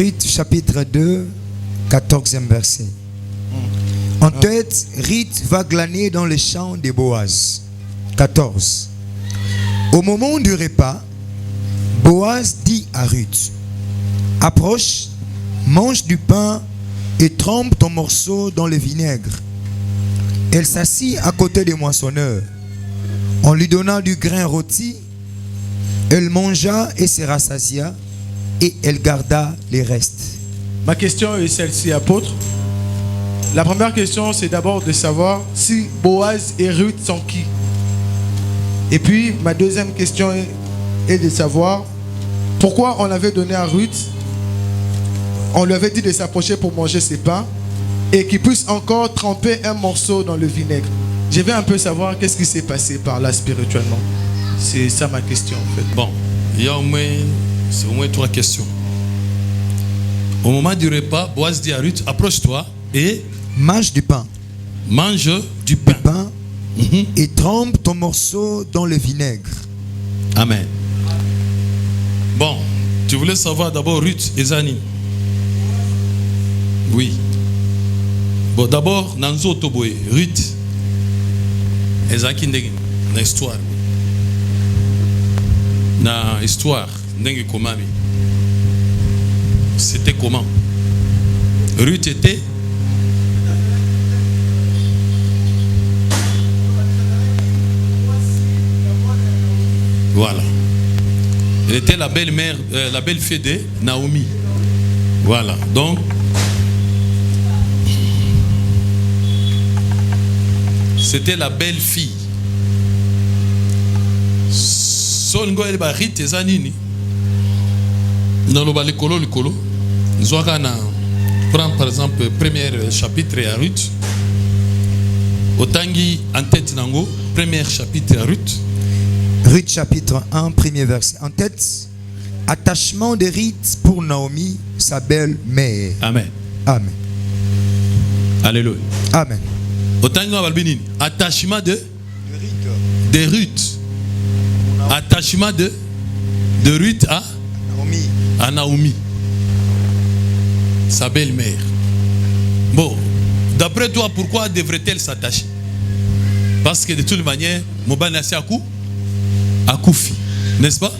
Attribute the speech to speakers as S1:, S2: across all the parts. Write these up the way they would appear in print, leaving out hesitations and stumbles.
S1: Ruth chapitre 2, 14e verset. En tête, Ruth va glaner dans les champs de Boaz. 14. Au moment du repas, Boaz dit à Ruth: approche, mange du pain et trempe ton morceau dans le vinaigre. Elle s'assit à côté des moissonneurs. En lui donnant du grain rôti, elle mangea et se rassasia, et elle garda les restes.
S2: Ma question est celle-ci, apôtre. La première question, c'est d'abord de savoir si Boaz et Ruth sont qui. Et puis, ma deuxième question est de savoir pourquoi on avait donné à Ruth, on lui avait dit de s'approcher pour manger ses pains et qu'il puisse encore tremper un morceau dans le vinaigre. Je vais un peu savoir qu'est-ce qui s'est passé par là spirituellement. C'est ça ma question en fait.
S3: Bon, il y a au moins 3 questions. Au moment du repas, Boaz dit à Ruth, approche-toi et
S1: mange du pain.
S3: Mange du pain.
S1: Et trempe ton morceau dans le vinaigre.
S3: Amen. Bon, tu voulais savoir d'abord Ruth et Zani. Oui. Bon, d'abord, Nanzo Toboé, Ruth et Zaki Ndegi, na histoire. Na histoire, Ndegi Komami. C'était comment? Ruth était voilà. Elle était la belle-mère, la belle-fille de Naomi. Voilà. Donc, c'était la belle-fille. Songo el barit ezanini. Naloba likolo. Nzoakana. Prends par exemple premier chapitre à Ruth. Otangi en tête nango, premier chapitre à Ruth.
S1: Ruth chapitre 1, premier verset. En tête, attachement de Ruth pour Naomi, sa belle-mère.
S3: Amen.
S1: Amen.
S3: Alléluia.
S1: Amen.
S3: Attachement de Ruth. Attachement de Ruth à Naomi. Sa belle-mère. Bon, d'après toi, pourquoi devrait-elle s'attacher? Parce que de toute manière, Mobana Siakou a Koufi. N'est-ce pas?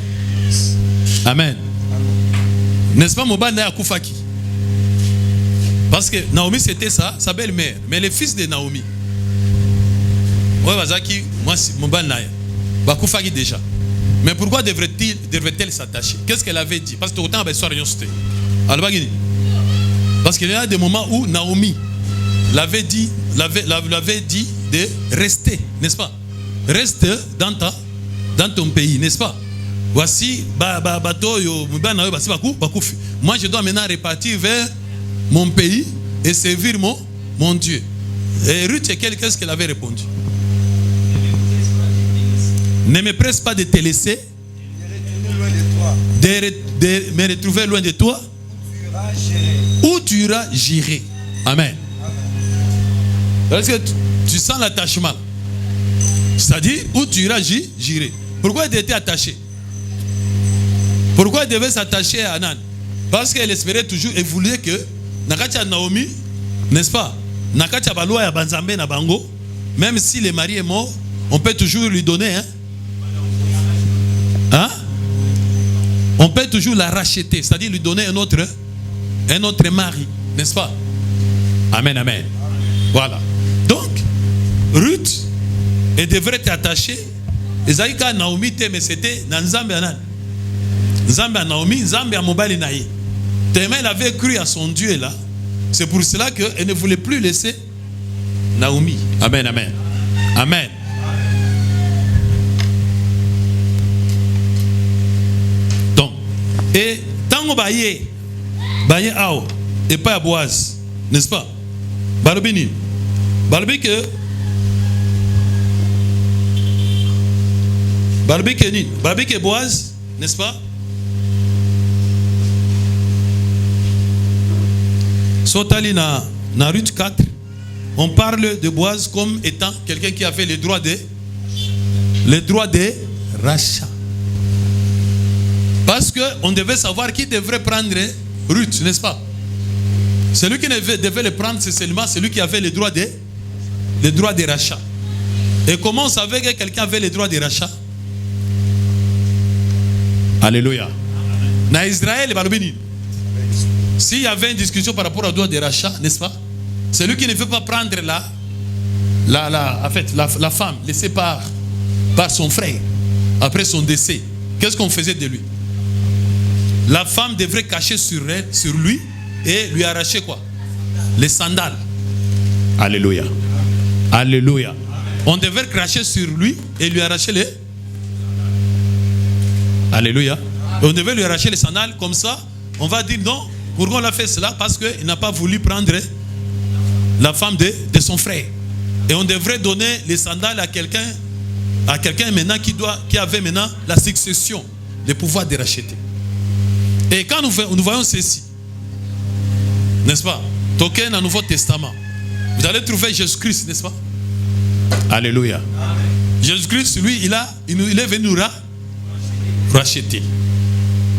S3: Amen. N'est-ce pas Mobana a Koufaki? Parce que Naomi c'était sa belle-mère. Mais le fils de Naomi. Ouais, Bazaki, moi c'est Mobana. Koufaki déjà. Mais pourquoi devrait-elle s'attacher? Qu'est-ce qu'elle avait dit? Parce que autant avec soirée c'était. Parce qu'il y a des moments où Naomi l'avait dit de rester, n'est-ce pas? Reste dans ton pays, n'est-ce pas? Voici, moi je dois maintenant repartir vers mon pays et servir mon Dieu. Et Ruth, qu'est-ce qu'elle avait répondu? Ne me presse pas de te laisser, de me retrouver loin de toi, où tu iras, j'irai. Amen. Parce que tu sens l'attachement. C'est-à-dire, où tu iras, j'irai. Pourquoi elle était attachée? Pourquoi elle devait s'attacher à Anan? Parce qu'elle espérait toujours et voulait que Nakacha Naomi, n'est-ce pas? Nakacha Baloa ya Banzambe na Bango, même si le mari est mort, on peut toujours lui donner, hein? On peut toujours la racheter, c'est-à-dire lui donner un autre mari, n'est-ce pas? Amen, amen. Voilà. Donc, Ruth, elle devrait être attachée. Ezaïka Naomi, mais c'était dans Nzambe Anan. Nzambe à Naomi, Nzambe à Mobali Naï. Tellement elle avait cru à son Dieu là. C'est pour cela qu'elle ne voulait plus laisser Naomi. Amen, amen. Amen. Donc, et Tango Baye Ao, et pas à Boaz, n'est-ce pas? Balobini. Balobi que Boaz, n'est-ce pas? Sotali na Ruth 4, on parle de Boaz comme étant quelqu'un qui a fait les droits de rachat. Parce qu'on devait savoir qui devrait prendre Ruth, n'est-ce pas? Celui qui devait le prendre, c'est seulement celui qui avait les droits de rachat. Et comment on savait que quelqu'un avait les droits de rachat? Alléluia. Dans Israël, s'il y avait une discussion par rapport aux droits de rachat, n'est-ce pas? Celui qui ne veut pas prendre la femme laissée par son frère après son décès, qu'est-ce qu'on faisait de lui? La femme devrait cacher sur lui et lui arracher quoi? Les sandales. Alléluia. Alléluia. On devait cracher sur lui et lui arracher les... Alléluia. Et on devait lui arracher les sandales, comme ça, on va dire non. Pourquoi on a fait cela? Parce qu'il n'a pas voulu prendre la femme de son frère. Et on devrait donner les sandales à quelqu'un maintenant qui avait maintenant la succession, le pouvoir de racheter. Et quand nous voyons ceci, n'est-ce pas? Toqué dans le Nouveau Testament, vous allez trouver Jésus-Christ, n'est-ce pas? Alléluia. Jésus-Christ, lui, il est venu nous racheter.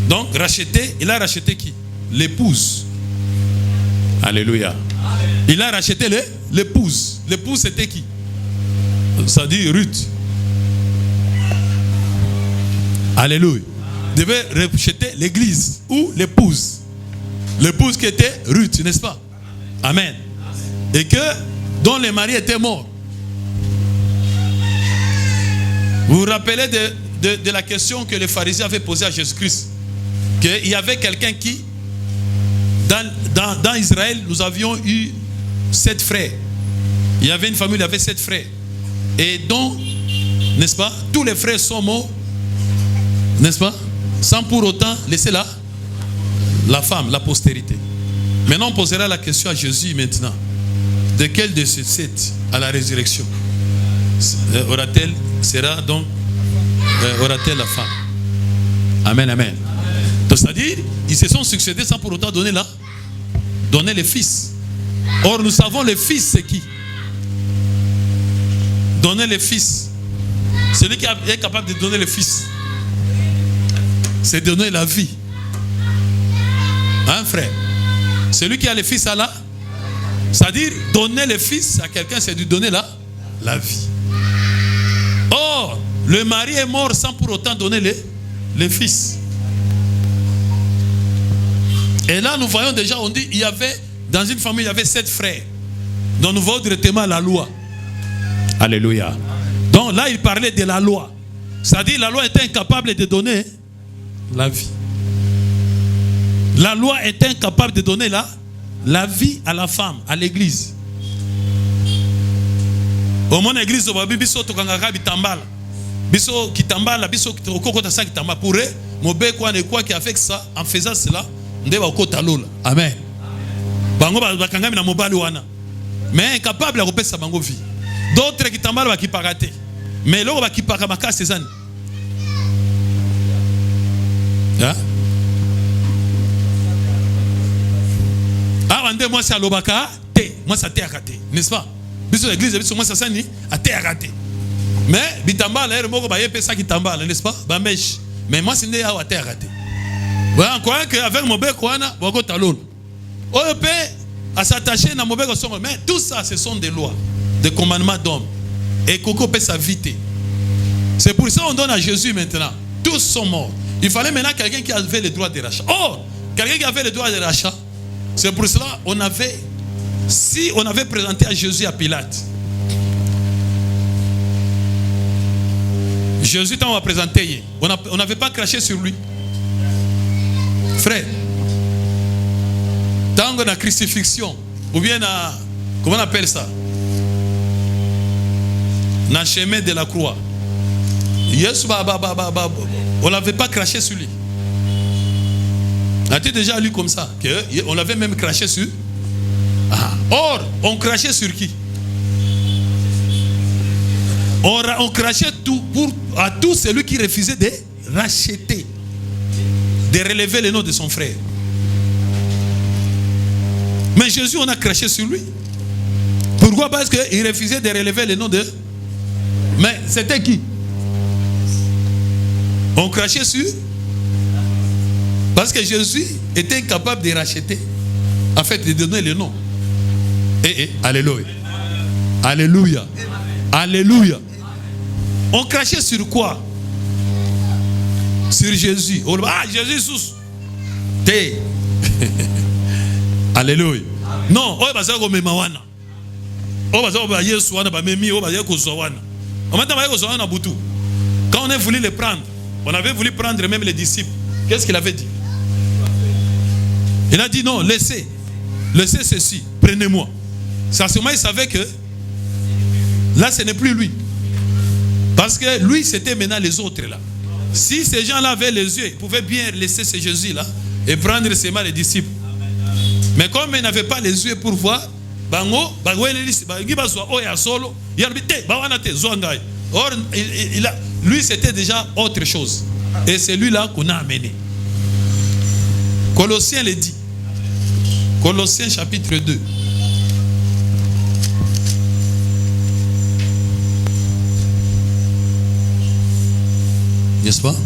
S3: Donc, racheter, il a racheté qui? L'épouse. Alléluia. Il a racheté l'épouse. L'épouse, c'était qui? Ça dit Ruth. Alléluia. Il devait racheter l'église ou l'épouse. L'épouse qui était Ruth, n'est-ce pas? Amen. Et dont le mari était mort. Vous vous rappelez de la question que les pharisiens avaient posée à Jésus-Christ? Qu'il y avait quelqu'un qui, dans Israël, nous avions eu 7 frères. Il y avait une famille, il y avait 7 frères. Et dont, n'est-ce pas, tous les frères sont morts, n'est-ce pas, sans pour autant laisser la femme, la postérité. Maintenant, on posera la question à Jésus maintenant. De quel de ces 7 à la résurrection aura-t-elle la femme? Amen, amen. Donc, c'est-à-dire, ils se sont succédés sans pour autant donner le fils. Or, nous savons le fils, c'est qui? Donner le fils. Celui qui est capable de donner le fils, c'est donner la vie. Hein, frère? Celui qui a le fils a c'est-à-dire, donner le fils à quelqu'un, c'est lui donner la vie. Or, le mari est mort sans pour autant donner le fils. Et là, nous voyons déjà, on dit, dans une famille, il y avait 7 frères. Donc, nous voyons directement la loi. Alléluia. Donc, là, il parlait de la loi. C'est-à-dire, la loi était incapable de donner la vie. La loi était incapable de donner la vie à la femme, à l'église. Au moins, l'église, biso tokangaka bitambala. Biso kitambala, biso kokota sa kitambala. Pour eux, mobe quoi ne quoi qui avec ça, en faisant cela, ndeba okota lola. Amen. Bango bakangami na mobali wana. Mais incapable de repasser sa bango vie. D'autres kitambala bakipakate. Mais loko bakipaka makase zani. Hein? Ah, moi c'est à l'obaka, moi ça t'est à raté, n'est-ce pas? Biso l'église, biso moi ça sani, à t'est à raté. Mais bitamba là, moko ba yepé ça qui tamba, n'est-ce pas? Ba mèche. Mais moi c'est né à t'est à raté. Voilà, quoi que avec mon bec wana, boko talol. Oyopé à s'attacher na mon bec son. Mais tout ça, ce sont des lois, des commandements d'hommes. Et Coco peut s'inviter. C'est pour ça qu'on donne à Jésus maintenant. Tous sont morts. Il fallait maintenant quelqu'un qui avait le droit de rachat. Oh, quelqu'un qui avait le droit de rachat. C'est pour cela si on avait présenté à Jésus à Pilate, Jésus t'en a présenté, on n'avait pas craché sur lui. Frère, dans la crucifixion, ou bien comment on appelle ça? Dans le chemin de la croix. On n'avait pas craché sur lui. As-tu déjà lu comme ça? On l'avait même craché sur. Or, on crachait sur qui? On crachait à tout celui qui refusait de racheter, de relever le nom de son frère. Mais Jésus, on a craché sur lui. Pourquoi? Parce qu'il refusait de relever le nom de... Mais c'était qui? On crachait sur... Parce que Jésus était incapable de racheter, en fait, de donner le nom. Alléluia. Alléluia. Alléluia. On crachait sur quoi? Sur Jésus. On dit, ah, Jésus sous. Té. Alléluia. Non, on va dire que Memawana. On va dire que Yesu wana ba memi, on va dire que Zowana. On va dire que Zowana Boutou. Quand on a voulu les prendre, on avait voulu prendre même les disciples. Qu'est-ce qu'il avait dit? Il a dit non, laissez ceci, prenez-moi. C'est à ce moment il savait que là ce n'est plus lui. Parce que lui c'était maintenant les autres là. Si ces gens-là avaient les yeux, ils pouvaient bien laisser ce Jésus-là et prendre seulement les disciples. Mais comme ils n'avaient pas les yeux pour voir, or, lui c'était déjà autre chose. Et c'est lui-là qu'on a amené. Colossiens le dit. Colossiens chapitre 2. N'est-ce pas?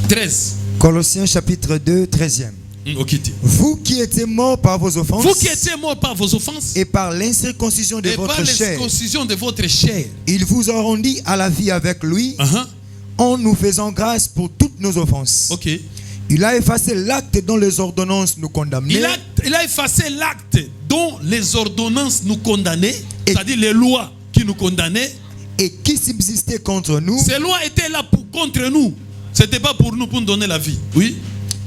S3: 13.
S1: Colossiens chapitre 2, 13e. Vous qui étiez morts par vos offenses.
S3: Vous qui étiez morts par vos offenses.
S1: Et par l'incirconcision de votre chair. Il vous a rendu à la vie avec lui. En nous faisant grâce pour toutes nos offenses. Il a effacé l'acte dont les ordonnances nous condamnaient.
S3: Il a effacé l'acte dont les ordonnances nous condamnaient. C'est-à-dire les lois qui nous condamnaient.
S1: Et qui subsistaient contre nous.
S3: Ces lois étaient là contre nous. C'était pas pour nous, pour nous donner la vie. Oui.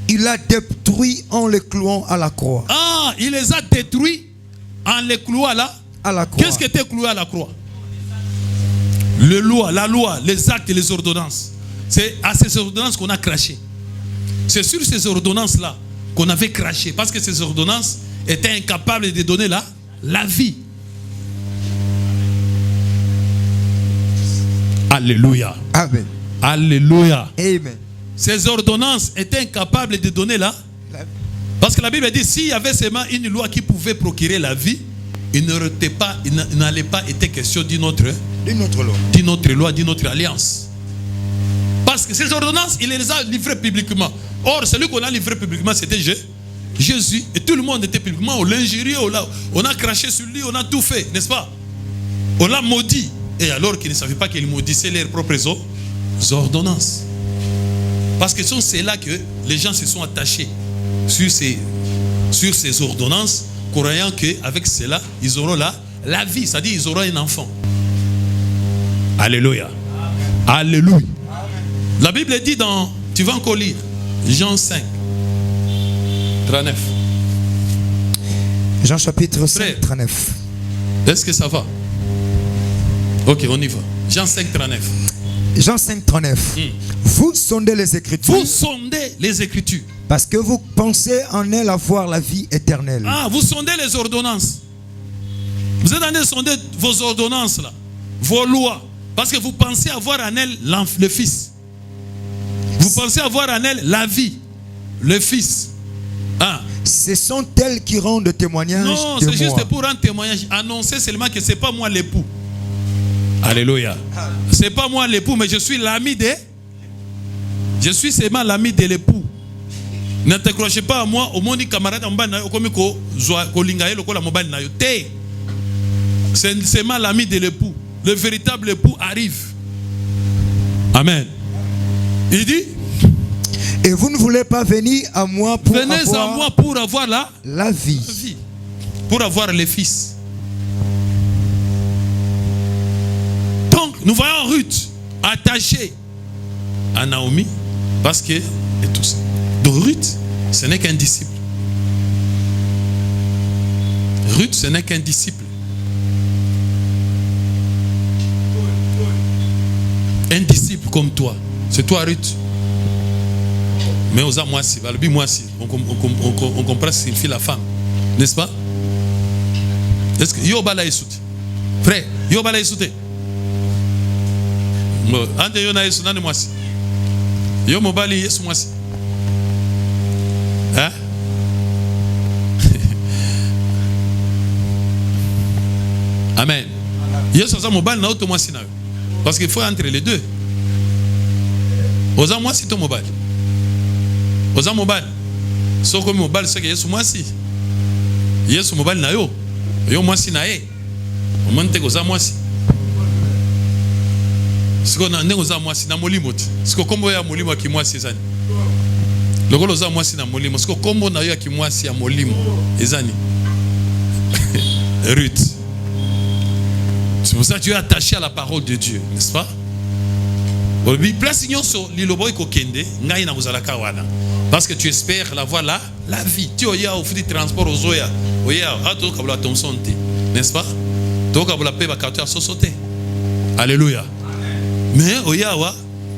S1: Il a détruit en les clouant à la croix.
S3: Ah, il les a détruits en les clouant à la croix. Qu'est-ce qui était cloué à la croix? La loi, les actes et les ordonnances. C'est à ces ordonnances qu'on a craché. C'est sur ces ordonnances-là qu'on avait craché. Parce que ces ordonnances étaient incapables de donner la vie. Alléluia.
S1: Amen.
S3: Alléluia.
S1: Amen.
S3: Ces ordonnances étaient incapables de donner parce que la Bible dit s'il y avait seulement une loi qui pouvait procurer la vie, il n'allait pas être question d'une autre loi, d'une autre alliance. Parce que ces ordonnances, il les a livrées publiquement. Or, celui qu'on a livré publiquement, c'était Jésus. Et tout le monde était publiquement. On l'a injurié, on a craché sur lui, on a tout fait, n'est-ce pas? On l'a maudit. Et alors qu'ils ne savaient pas qu'il maudissait leurs propres ordonnances. Parce que c'est là que les gens se sont attachés sur ces ordonnances, croyant qu'avec cela, ils auront la vie, c'est-à-dire ils auront un enfant. Alléluia. Alléluia. La Bible dit tu vas encore lire, Jean 5, 39.
S1: Jean chapitre 5, 39.
S3: Est-ce que ça va? Ok, on y va. Jean 5, 39.
S1: Jean 5, 39. Vous sondez les Écritures.
S3: Vous sondez les Écritures.
S1: Parce que vous pensez en elles avoir la vie éternelle.
S3: Ah, vous sondez les ordonnances. Vous êtes en train de sonder vos ordonnances là, vos lois. Parce que vous pensez avoir en elles le Fils. Vous pensez avoir en elles la vie, le Fils. Ah.
S1: Ce sont elles qui rendent témoignage.
S3: Non, c'est juste pour rendre témoignage. Annoncer seulement que ce n'est pas moi l'époux. Alléluia. Ce n'est pas moi l'époux, mais je suis l'ami de. Je suis seulement l'ami de l'époux. Ne te crochez pas à moi, au monde camarade c'est seulement l'ami de l'époux. Le véritable époux arrive. Amen. Il dit.
S1: Et vous ne voulez pas venir à moi pour
S3: avoir
S1: la vie.
S3: Pour avoir les fils. Donc, nous voyons Ruth attachée à Naomi parce que et tout ça. Donc Ruth, ce n'est qu'un disciple. Ruth, ce n'est qu'un disciple. Un disciple comme toi. C'est toi Ruth. Mais aux moi aussi, on comprend si il fait la femme. N'est-ce pas? Est-ce que Yobala est frère, Yobala est sauté. Ande Yona est sauté, moi aussi. Yomobali est moi aussi. Hein? Amen. Yesu ça mobile na auto moi aussi. Parce qu'il faut entre les deux. Oza moi si ton mobile. Oza mobile. So comme mobile c'est que yesu moi si. Yesu mobile na yo. Yo moi si na e. O monte ko za moi si. Siko na ndenge oza moi si na molimo ti. Siko kombo ya molimo ki moi si ezani. Lokolo oza moi si na molimo. Siko kombo na yo ki moi si ya molimo ezani. Ruth. C'est pour ça que tu es attaché à la parole de Dieu, n'est-ce pas? Parce que tu espères la voir là, la vie. Tu as offert du transport aux oya. N'est-ce pas? Donc, tu as paix à la société. Alléluia. Mais, oya,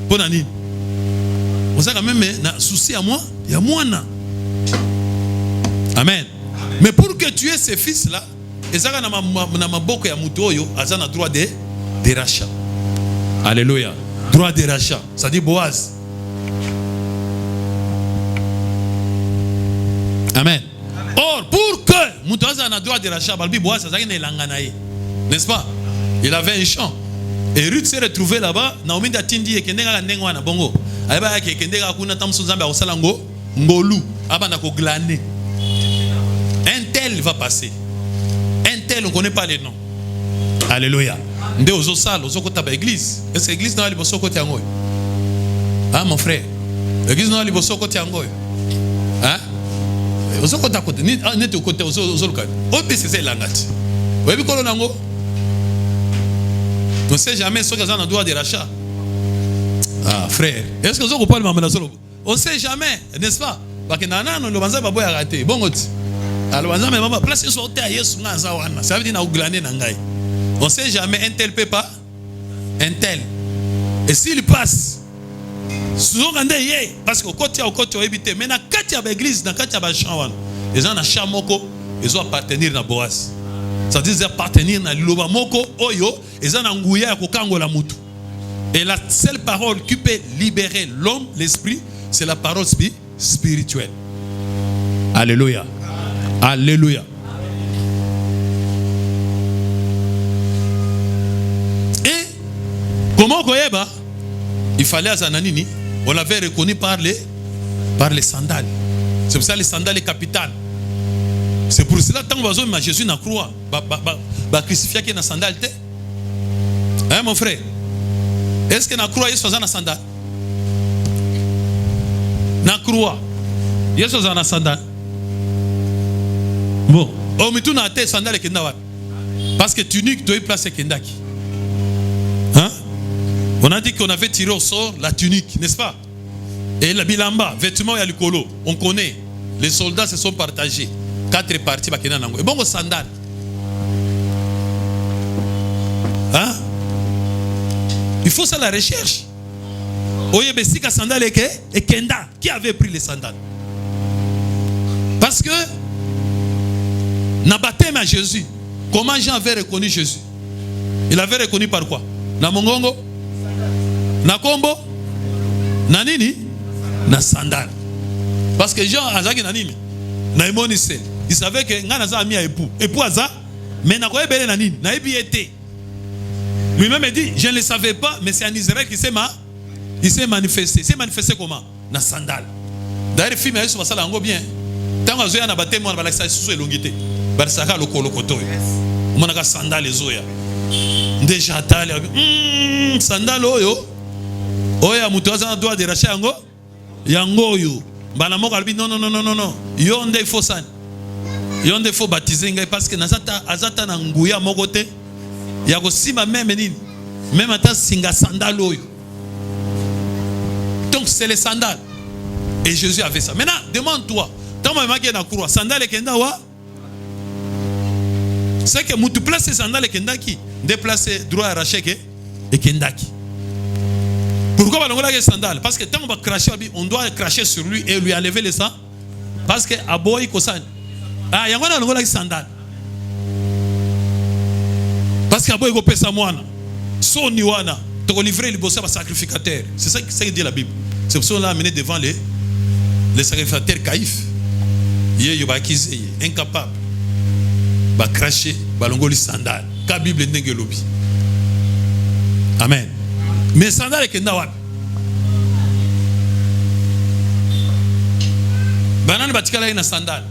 S3: pour nani. On a quand même un souci à moi. Il y a moi. Amen. Mais pour que tu aies ces fils-là, et ça, na maboko ya mutu oyo, azana droit de rachat. Alléluia. Droit de rachat. Ça dit Boaz. Amen. Or, pour que mutu azana droit de rachat, balbi Boaz azaki na langanaye. N'est-ce pas? Il avait un champ. Et Ruth s'est retrouvée là-bas. Naomi da tindi ekendeka ndengo na bongo. Ayeba yake ekendeka kuna tamsu nzambe akosala ngolu. Abana ko glaner. Un tel va passer. On ne connaît pas les noms. Alléluia. Nde ozo sal, ozo kota ba église. Est-ce que l'église na liboso koti yango? Ah mon frère. L'église na liboso koti yango. Hein? Ozo kota koti ni nete koti ozo lokani. OPC c'est langati. Oyebi kolo nango? On ne sait jamais ce que ça a droit de rachat. Ah frère, est-ce que ozo ko parle mamana solo? On ne sait jamais, n'est-ce pas? Parce que nana no banza babo ya raté. Bongoti. Alors, on ne sait jamais, un tel peut pas, un tel. Et s'il passe, parce que côté au côté évité, mais dans l'église, dans la chambre, les gens dans chamoko, ils ont appartenir à Boaz. Ça veut dire appartenir à Loba Moko, Oyo, ils ont engouillé à Kokango la Moutou. Et la seule parole qui peut libérer l'homme, l'esprit, c'est la parole spirituelle. Alléluia. Alléluia. Et comment Koyeba? Il fallait à Zananini, on l'avait reconnu par les sandales. C'est pour ça les sandales est capital. C'est pour cela tant que Jésus n'a croix, crucifié qui est dans sandale. Hein mon frère? Est-ce que na croix il faisait dans sandale? Na croix il faisait dans sandale. Bon, on met tout dans la tête sandales et kenda. Parce que tunique doit placer kendaki. Hein? On a dit qu'on avait tiré au sort la tunique, n'est-ce pas? Et la bilamba, vêtements et l'icolo, on connaît. Les soldats se sont partagés. 4 parties bakena nango. Et bon sandales. Hein? Il faut ça la recherche. Oye besika sandales et kenda. Qui avait pris les sandales? Parce que na baptême à Jésus, comment Jean avait reconnu Jésus? Il avait reconnu par quoi? Na mongongo? Na kombo? Na nini? Na sandal. Parce que Jean azaki na nini? Na imonise. Il savait que ngana za ami a époux. Époux aza, mais na koye bele na nini? Na ebi été. Lui-même dit, je ne le savais pas, mais c'est en Israël qu'il s'est manifesté. Il s'est manifesté comment? Na sandal. D'ailleurs, film a ça lango bien. Tant que Zoya na baptême, on va l'accès sous elongité. Barsaka le kolokoto. On a sandal les Zoya. Déjà tal. Sandal oyo. Oya mutoza doit de racher yango. Yango yo. Banamo kalbi non. Yonde il faut ça. Yonde il faut baptiser parce que nazata azata na nguya mokote. Yako sima même nini. Même ata singa sandal oyo. Donc c'est les sandales. Et Jésus avait ça. Maintenant, demande-toi. Tant que tu as croix, sandales et kenda wa. C'est que tu places sandales et kenda qui déplacer droit à racher et kenda qui. Pourquoi on a les sandales? Parce que tant qu'on va cracher, on doit cracher sur lui et lui enlever le sang. Parce que aboy kosan. Ah, y a on a les sandales. Parce que aboy ko pesa moana. Son niwana, tu vas livrer le bossa sacrificateur. C'est ça que dit la Bible. C'est pour ça qu'on l'a amené devant les sacrificateurs caïfs. Il va acquiser, incapable. Va cracher, va l'ongoli sandal. La Bible n'est pas lobby. Amen. Mais sandal est que banani batikala na sandal.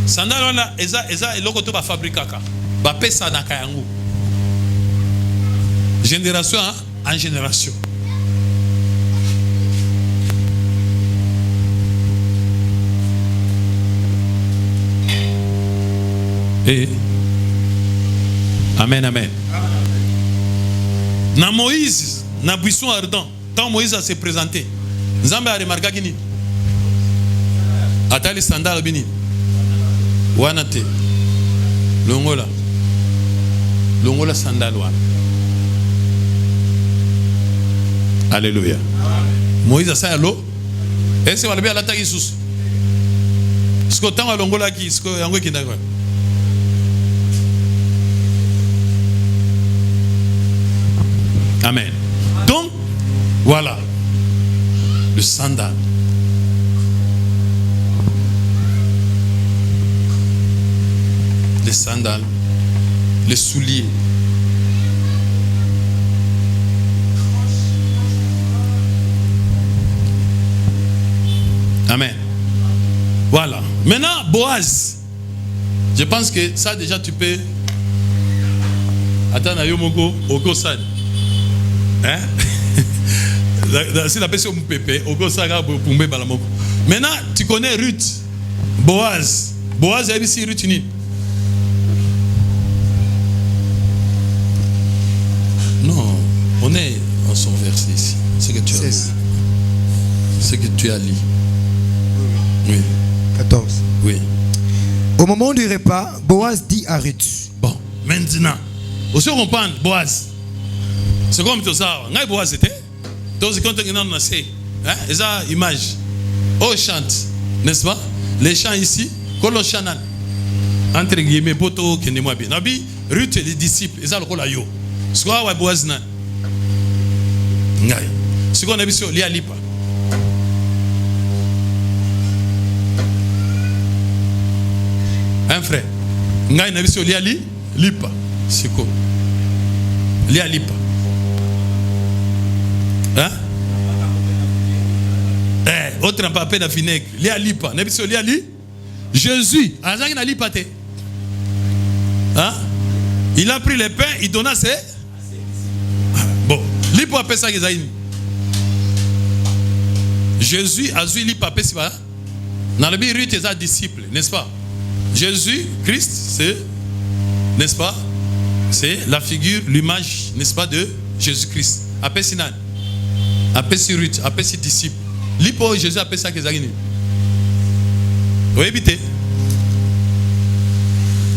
S3: Sandal wana eza eloko to ba fabrikaka. Ba pesa na kayangu. Génération en génération. Et amen, amen. Na Moïse, na buisson ardent, quand Moïse a se présenté, Nzambe a remarqué qu'il a les sandales bini. Wanate. Longola sandal wana. Alléluia. Moïse a ça l'eau. Et c'est valable à l'attaque Jésus. Ce que tant à longola qui, ce que yango qui n'a quoi. Amen. Donc, voilà. Le sandal. Les sandales. Les souliers. Amen. Voilà. Maintenant, Boaz. Je pense que ça déjà tu peux. Attends, Ayomoko, Okosan. Hein? C'est la personne Pépé, Okosaga Pumbe Balamoko. Maintenant, tu connais Ruth. Boaz. Boaz est ici Ruth Uni. Non, on est en son verset ici. C'est que tu as lu. C'est que tu as lu. Oui.
S1: 14.
S3: Oui.
S1: Au moment du repas, Boaz dit à Ruth.
S3: Bon, maintenant, aussi on comprend Boaz. C'est comme tout ça. Ngai Boaz était. Donc c'est quand on a naissé. Hein? Et ça image. On chante, n'est-ce pas? Les chants ici, quand on chante entre guillemets, poto qui n'est moins bien. Nabi, Ruth et les disciples, ils ont le rôle à yo. Ce qu'on a Boaz nan. Ngai. Ce qu'on a vu sur Lia Lipa. Un frère. Ngai n'a vu sur Lia Lipa. C'est quoi? Lia Lipa. Hein? Autre papier de vinaigre. Lia Lipa. N'a vu sur Lia Li? Jésus. Azang n'a Lipa te. Hein? Il a pris le pain, il donna ses. Bon. Lipa appelle ça qu'ils Jésus a vu Lipa appelle ça. Dans le but, Ruth est un disciple, n'est-ce pas? Jésus, Christ, c'est, n'est-ce pas? C'est la figure, l'image, n'est-ce pas, de Jésus-Christ. Appelle Sinan. Appelle si Ruth, appelle si disciple. Lipo, Jésus appelle ça qu'ils ont. Oui, évitez.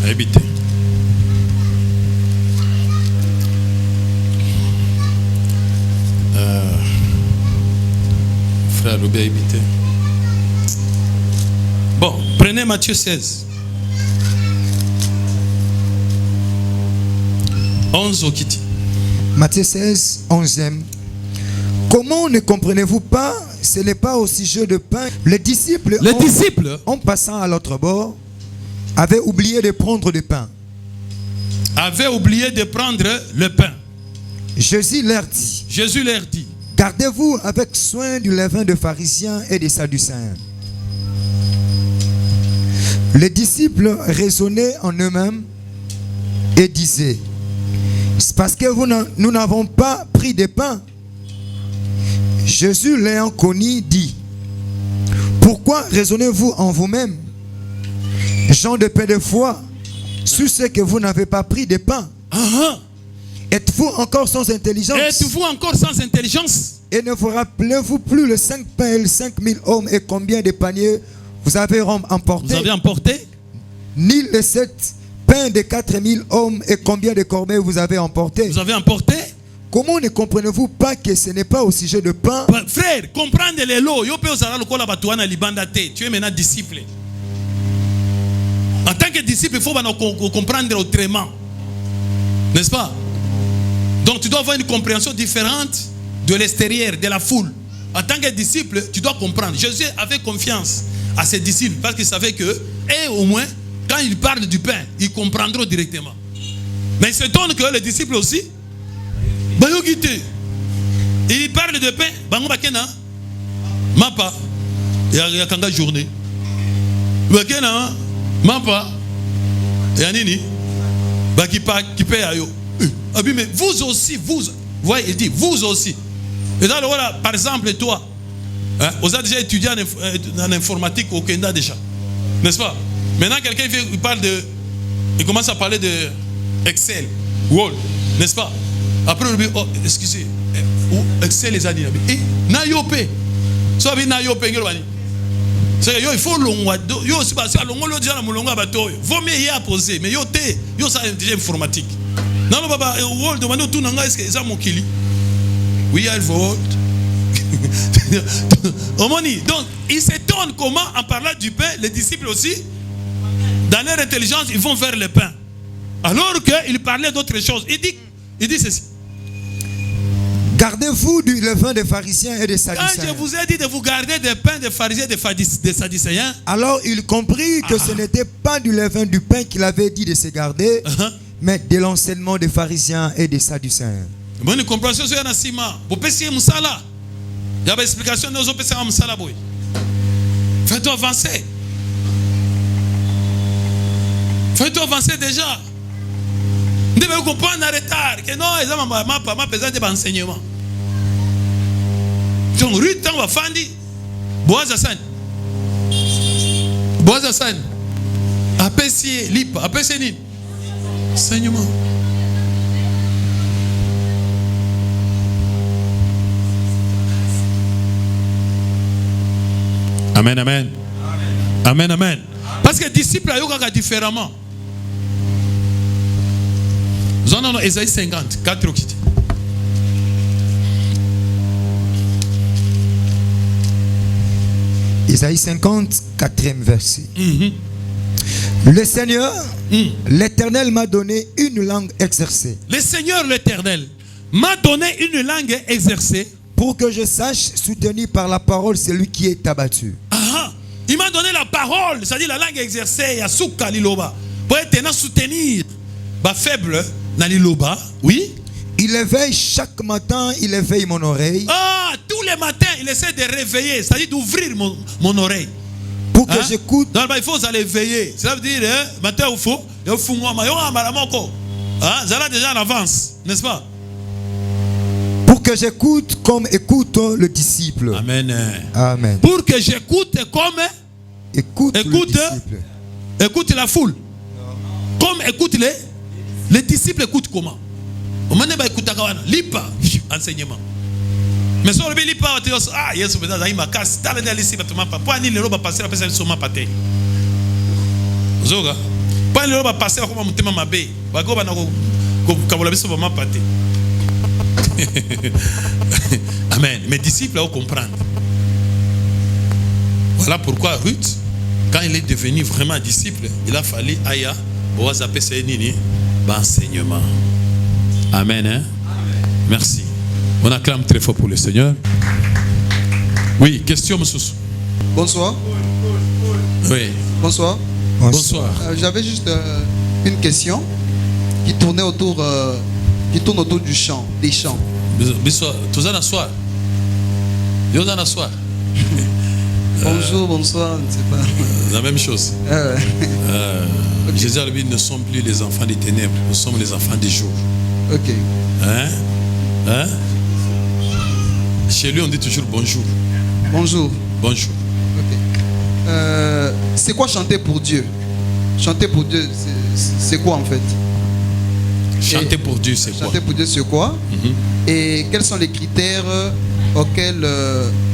S3: Évitez. Frère Lobé, évitez. Bon, prenez Matthieu 16. 11 au Kiti.
S1: Matthieu 16, 11e. Comment ne comprenez-vous pas? Ce n'est pas au sujet de pain. Les disciples, en passant à l'autre bord, avaient oublié de prendre du pain.
S3: Avaient oublié de prendre le pain.
S1: Jésus leur dit. Gardez-vous avec soin du levain des pharisiens et des sadducéens. Les disciples raisonnaient en eux-mêmes et disaient: c'est parce que nous n'avons pas pris de pain. Jésus l'ayant connu dit: pourquoi raisonnez-vous en vous-même, gens de peu de foi, sur ce que vous n'avez pas pris de pain? Êtes-vous encore sans intelligence? Et ne vous rappelez-vous plus les 5 pains et les 5000 hommes et combien de paniers vous avez emporté? Ni les 7 pains de 4000 hommes et combien de corbeilles vous avez emporté? Comment ne comprenez-vous pas que ce n'est pas au sujet de pain?
S3: Frère, comprendre les lots. Tu es maintenant disciple. En tant que disciple, il faut comprendre autrement. N'est-ce pas? Donc tu dois avoir une compréhension différente de l'extérieur, de la foule. En tant que disciple, tu dois comprendre. Jésus avait confiance à ses disciples parce qu'il savait que, et au moins, quand ils parlent du pain, ils comprendront directement. Mais il se donne que les disciples aussi, ils parlent de pain, mapa, il y a une journée. Bakena, Mapa, Yanini, Bakipa, Kipeayo. Mais vous aussi, vous voyez, il dit, vous aussi. Et là, voilà, par exemple, toi, hein, vous avez déjà étudié en informatique au Kenya déjà. N'est-ce pas? Maintenant, quelqu'un il parle de. Il commence à parler de Excel, Word, n'est-ce pas? Après, on dit, oh, excusez, Excel les a dit. Et Nayope. Ça veut dire Nayope, il faut l'ongwa. Yo aussi, parce que l'ongwa, déjà, la moulonga, bateau. Vaut mieux y poser, mais yo, ça déjà informatique. Non, non, papa, Word, demandez tout, est-ce que c'est mon kili? Oui, il faut Word. Donc, il s'étonne comment, en parlant du pain, les disciples aussi, dans leur intelligence, ils vont vers le pain. Alors qu'il parlait d'autres choses. Il dit ceci.
S1: Gardez-vous du levain des pharisiens et des
S3: Quand
S1: sadducéens.
S3: je vous ai dit de vous garder des pains des pharisiens et des sadducéens,
S1: alors il comprit que ce n'était pas du levain du pain qu'il avait dit de se garder, mais de l'enseignement des pharisiens et des sadducéens.
S3: Bonne compréhension sur un ciment. Vous pensez Moussala. Il y a une explication de nos pensées à Moussala. Faites-toi avancer. Faites-toi avancer déjà. Vous devez comprendre en retard que non, ils ont pas besoin d'enseignement. Donc, Ruth, on va faire Boaz Hassan. Boaz Hassan. Appréciez, lip, appréciez, enseignement. Amen, amen. Amen, amen. Parce que les disciples ont différemment. Nous en avons Ésaïe 50, 4 au kiti.
S1: Ésaïe 50, 4e verset. Le Seigneur, l'Éternel m'a donné une langue exercée.
S3: Le Seigneur, l'Éternel, m'a donné une langue exercée.
S1: Pour que je sache soutenir par la parole celui qui est abattu.
S3: Il m'a donné la parole, c'est-à-dire la langue exercée, Yasuka Liloba. Pour être soutenir, faible, Naliloba, oui.
S1: Il éveille chaque matin, il éveille mon oreille.
S3: Tous les matins, il essaie de réveiller, c'est-à-dire d'ouvrir mon oreille.
S1: Pour que j'écoute.
S3: Il faut aller veiller. Cela veut dire, matin il faut, il faut déjà en avance, n'est-ce pas?
S1: Pour que j'écoute comme écoute le disciple.
S3: Amen.
S1: Amen.
S3: Pour que j'écoute comme écoute la foule. Comme écoute les disciples écoutent comment? On m'a dit lipa enseignement. Mais si on veut lipa, yes, on va dire casse. T'as les disciples pas ni les robes passer la personne sur ma pâté. Zoga. Pas les robes passer comme mon thème ma bé. Va go bana ko kabola biso ma pâté. Amen. Mes disciples ont comprendre. Voilà pourquoi Ruth, quand il est devenu vraiment disciple, il a fallu Aya, Boaz appelle ça nini, enseignement. Amen. Hein? Merci. On acclame très fort pour le Seigneur. Oui, question, monsieur.
S4: Bonsoir.
S3: Oui.
S4: Bonsoir.
S3: Bonsoir.
S4: J'avais juste une question qui tourne autour du chant, des chants.
S3: Bonsoir. Tous en soir. Dieu en soir.
S4: Bonjour, bonsoir, je ne sais pas.
S3: La même chose. Okay. Jésus a dit, nous ne sommes plus les enfants des ténèbres, nous sommes les enfants des jours.
S4: Ok.
S3: Hein? Chez lui, on dit toujours bonjour.
S4: Bonjour.
S3: Bonjour.
S4: Ok. C'est quoi chanter pour Dieu? Chanter pour Dieu, c'est quoi en fait?
S3: Chanter pour Dieu, c'est quoi?
S4: Chanter pour Dieu, c'est quoi? Et quels sont les critères auxquels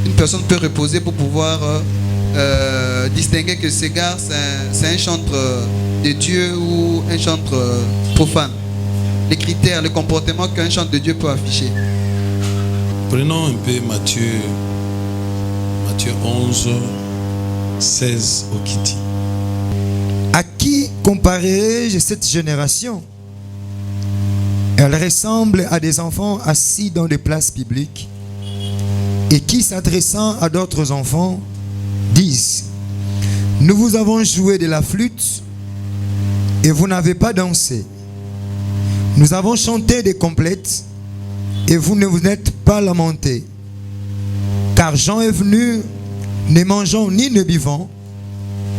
S4: une personne peut reposer pour pouvoir distinguer que ce gars, c'est un chantre de Dieu ou un chantre profane? Les critères, le comportement qu'un chantre de Dieu peut afficher.
S3: Prenons un peu Matthieu 11, 16 au Kiti.
S1: À qui comparerai-je cette génération? Elle ressemble à des enfants assis dans des places publiques et qui, s'adressant à d'autres enfants, disent: nous vous avons joué de la flûte et vous n'avez pas dansé. Nous avons chanté des complètes et vous ne vous êtes pas lamentés. Car Jean est venu, ne mangeant ni ne buvant,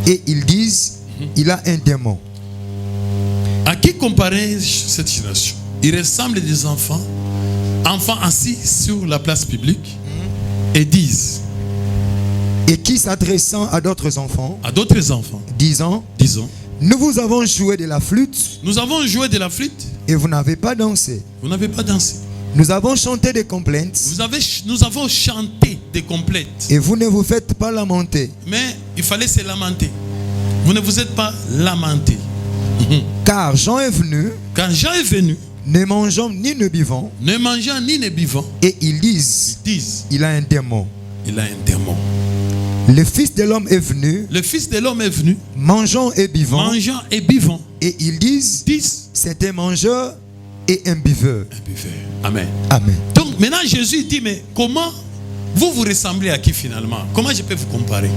S1: et ils disent, il a un démon.
S3: À qui comparer cette génération? Il ressemble à des enfants assis sur la place publique et disent,
S1: Et qui s'adressant à d'autres enfants,
S3: disant,
S1: nous vous avons joué de la flûte
S3: nous avons joué de la flûte,
S1: et vous n'avez pas dansé.
S3: vous n'avez pas dansé.
S1: Nous avons chanté des complaintes
S3: Nous avons chanté des complètes,
S1: et vous ne vous faites pas lamenter.
S3: mais il fallait se lamenter. Vous ne vous êtes pas lamenté.
S1: Car Jean est venu,
S3: Quand Jean est venu,
S1: ne mangeant ni ne buvant,
S3: ne mangeant ni ne buvant,
S1: et ils disent,
S3: ils disent,
S1: il a un démon.
S3: il a un démon.
S1: Le Fils de l'homme est venu,
S3: Le Fils de l'homme est venu,
S1: mangeant et buvant,
S3: mangeant et buvant,
S1: et ils disent,
S3: disent,
S1: c'est un mangeur et un buveur.
S3: un buveur. Amen.
S1: Amen.
S3: Donc maintenant Jésus dit, mais comment vous ressemblez à qui finalement? Comment je peux vous comparer?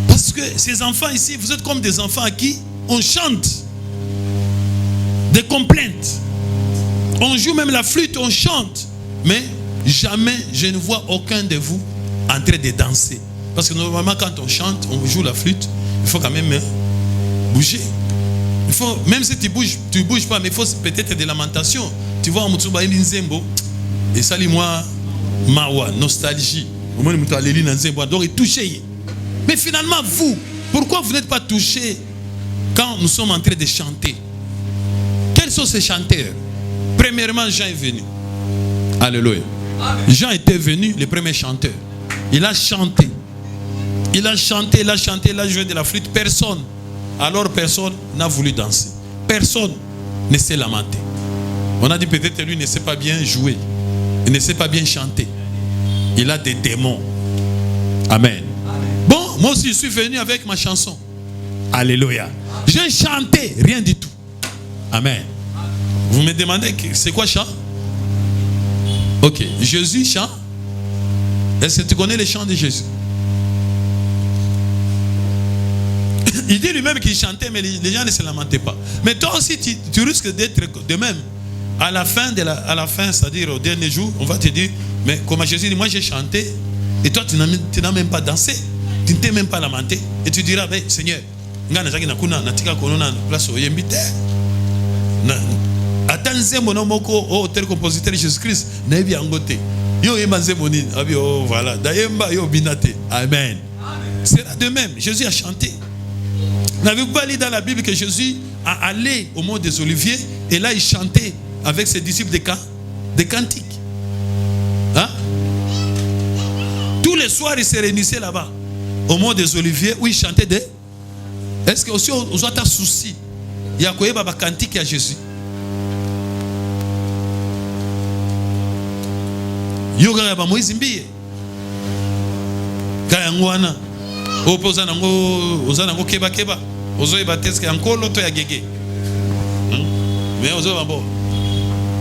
S3: Parce que ces enfants ici, vous êtes comme des enfants à qui on chante des complaintes. On joue même la flûte, on chante. Mais jamais je ne vois aucun de vous en train de danser. Parce que normalement quand on chante, on joue la flûte, il faut quand même bouger. Il faut, même si tu bouges pas, mais il faut peut-être des lamentations. Tu vois, Mutsuba Nzembo, et ça, moi, Mawa, nostalgie. Au moins, donc, il touché. Mais finalement, vous, pourquoi vous n'êtes pas touché quand nous sommes en train de chanter? Quels sont ces chanteurs? Premièrement, Jean est venu. Alléluia. Jean était venu, le premier chanteur. Il a chanté. Il a chanté, il a chanté, il a joué de la flûte. Personne. Alors personne n'a voulu danser. Personne ne s'est lamenté. On a dit peut-être lui ne sait pas bien jouer. Il ne sait pas bien chanter. Il a des démons. Amen. Bon, moi aussi je suis venu avec ma chanson. Alléluia. J'ai chanté, rien du tout. Amen. Vous me demandez c'est quoi chant? Ok, Jésus chante. Est-ce que tu connais les chants de Jésus? Il dit lui-même qu'il chantait, mais les gens ne se lamentaient pas. Mais toi aussi, tu risques d'être de même. À la fin, c'est-à-dire au dernier jour, on va te dire, mais comme Jésus dit, moi j'ai chanté, et toi tu n'as même pas dansé, tu ne t'es même pas lamenté, et tu diras, mais Seigneur, tel compositeur Jésus-Christ, voilà. Amen. C'est là de même, Jésus a chanté. N'avez-vous pas lu dans la Bible que Jésus a allé au mont des Oliviers et là il chantait avec ses disciples des cantiques? Hein? Tous les soirs il se réunissait là-bas au mont des Oliviers où il chantait des... Est-ce que aussi aux autres soucis il y a quoi des cantiques à Jésus? Yoga ya ba Moïse mbiye kaya ngwana opoza nango ozana ngo keba keba ozoyeba teske ankolo to ya gege mais ozoba bo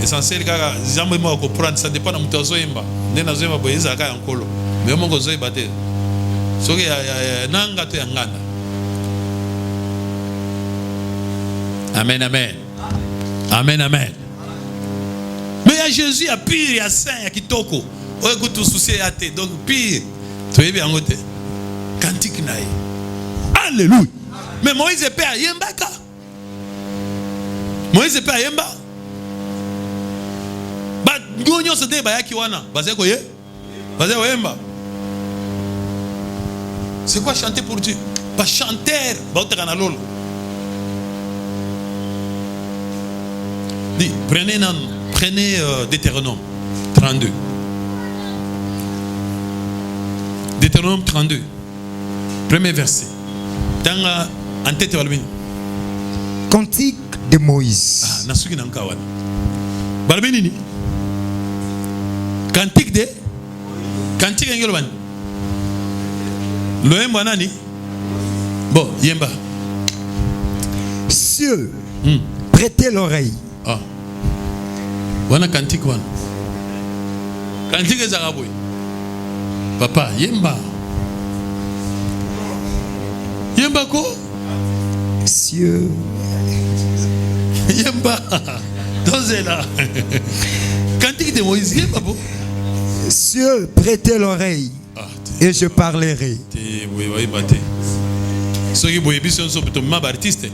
S3: essentiel kaka jambo mo ko prendre ça dépend na muto ozoyemba ndena ozoyemba boyeza kaya ankolo mais mo ozoyeba te soki ya nanga to ya nganda. Amen, amen. Amen, amen. Mais il y a Jésus, il y a pire, il y a saint, il y a kitoko. Oh, écoute, tout souci à te. Donc, pire. Tu es bien en côté. Cantique naï. Alléluia. Mais Moïse est père Yemba. Moïse est père Yemba. Bah, Gonyo se dit, bah, y'a qui wana. Bah, c'est quoi, yé? Bah, c'est quoi, Yemba? C'est quoi chanter pour Dieu? Bah, chanter. Bah, t'es à l'olo. Prenez Deutéronome 32. Deutéronome 32. Premier verset. En tête,
S1: Cantique de Moïse.
S3: Ah, nasuki nankawan. Balbini. Cantique de. Cantique ngolwan. Loemba nani? Bon, yemba.
S1: Cieux, prêtez l'oreille.
S3: Ah. Wana cantique wana. Cantique zaraboy. Papa, yemba. Yemba ko?
S1: Cieux.
S3: Yemba. Dozela. Cantique de Moïse, yemba bo.
S1: Cieux, prêtez l'oreille.
S3: Ah,
S1: et je parlerai.
S3: Oui, oui, battez. Ceux qui voient bien sont plutôt mal artistes.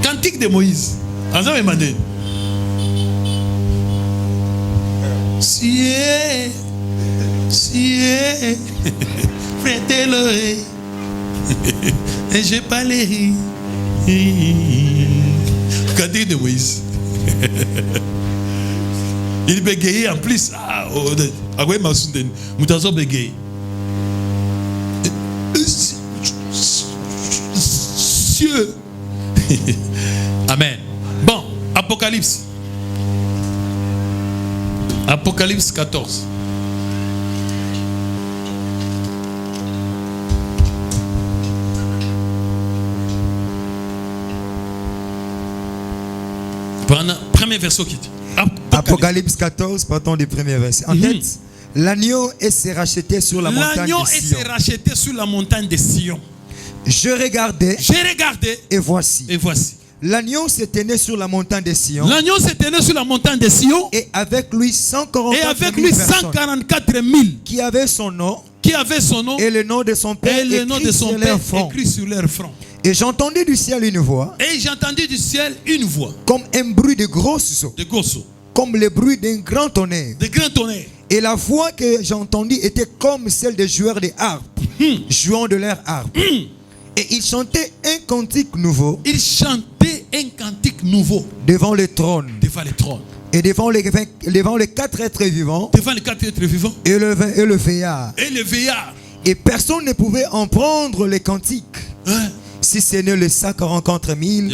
S3: Cantique de Moïse. Ensemble, demandé. Sié, prêtez l'oreille, et j'ai pas les rires. Cantique de Moïse. Il bégayait en plus. Ah, oui, ma soudine. Moutazo bégayait. Cieux. Amen. Bon, Apocalypse. Apocalypse 14. Premier verset qui dit.
S1: Apocalypse 14, partons du premier verset. En tête, l'agneau s'est racheté sur la montagne de Sion.
S3: L'agneau s'est racheté sur la montagne de Sion.
S1: Je regardais. Et voici. L'agneau se tenait sur la montagne de Sion.
S3: L'agneau se tenait sur la montagne de Sion.
S1: Et avec lui 144 000 qui avaient son nom. Et le nom de son père
S3: écrit sur leur front.
S1: Et j'entendis du ciel une voix. Comme un bruit de grosses eaux. Comme le bruit d'un grand tonnerre. Et la voix que j'entendis était comme celle des joueurs de harpe. Jouant de leur harpe. Et ils chantaient un cantique nouveau. Devant le trône. Et devant les 4 êtres vivants. Et le veillard. Et personne ne pouvait en prendre les cantiques. Si ce n'est les 144 000.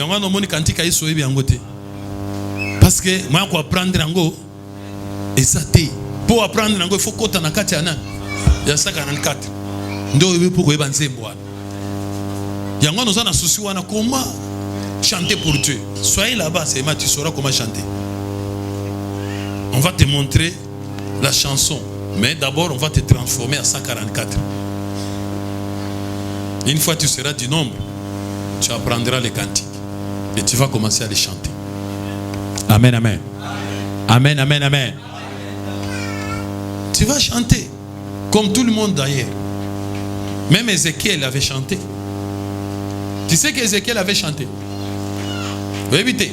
S3: Parce que moi, pour apprendre ango, et ça t'est. Pour apprendre ango, il faut qu'on t'en cate yana. Il y a 144. Ndo il faut qu'on y banze moi. Yango nous en a souci wana comment chanter pour Dieu. Soyez là-bas, c'est tu sauras comment chanter. On va te montrer la chanson, mais d'abord on va te transformer à 144. Une fois tu seras du nombre, tu apprendras les cantiques et tu vas commencer à les chanter. Amen, amen. Amen, amen, amen. Tu vas chanter comme tout le monde d'ailleurs. Même Ézéchiel avait chanté. Tu sais qu'Ézéchiel avait chanté. Vous évitez.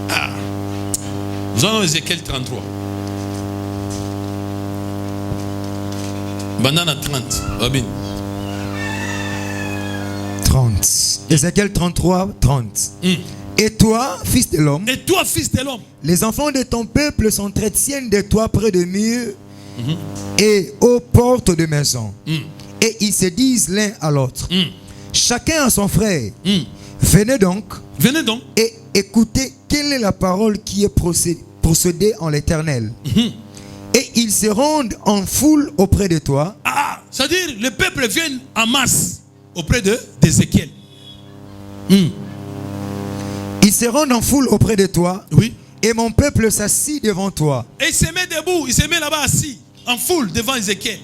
S3: Ah. Nous avons Ézéchiel 33. Banana 30. Babin.
S1: 30. Ézéchiel 33, 30. Et toi, fils de l'homme, les enfants de ton peuple s'entretiennent de toi près de murs et aux portes de maison. Et ils se disent l'un à l'autre, chacun à son frère, venez donc et écoutez quelle est la parole qui est procédée en l'Éternel. Et ils se rendent en foule auprès de toi.
S3: Ah, c'est-à-dire le peuple vient en masse auprès d'Ézéchiel.
S1: Ils se rendent en foule auprès de toi.
S3: Oui.
S1: Et mon peuple s'assit devant toi.
S3: Et il se met debout, il se met là-bas assis, en foule devant Ézéchiel.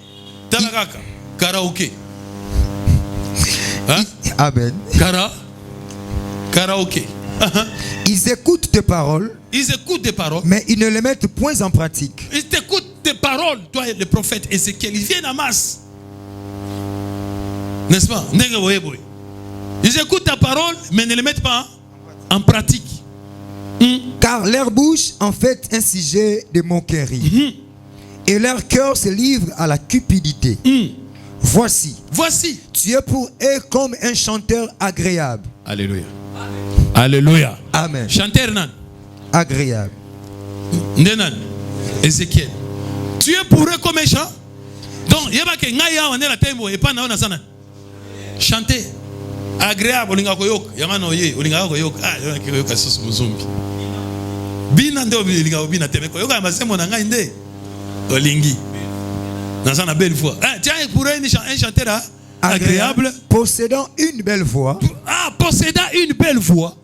S3: Tanagaka, karaoké. Hein?
S1: Amen.
S3: Karaoké.
S1: Ils écoutent tes paroles. Mais ils ne les mettent point en pratique.
S3: Ils t'écoutent tes paroles, toi le prophète Ézéchiel. Ils viennent en masse. N'est-ce pas? Ils écoutent ta parole, mais ne les mettent pas en pratique.
S1: Car leur bouche en fait un sujet de moquerie. Et leur cœur se livre à la cupidité. Voici. Tu es pour eux comme un chanteur agréable.
S3: Alléluia. Alléluia.
S1: Amen.
S3: Chanteur nan.
S1: Agréable.
S3: Nenan. Ézéchiel. Tu es pour eux comme un chant. Donc, il y a pas que ngaya on est la tembo et pas na on sana. Chanter. Agréable olinga koyok. Yamano ye olinga koyok. Ah, koyok asus muzumbi. Bina ndo olinga bina teme koyok amasemo na ngai nde. Olingi. Dans une belle voix. Ah, tiens, pour un chanteur agréable.
S1: Possédant une belle voix.
S3: Possédant une belle voix.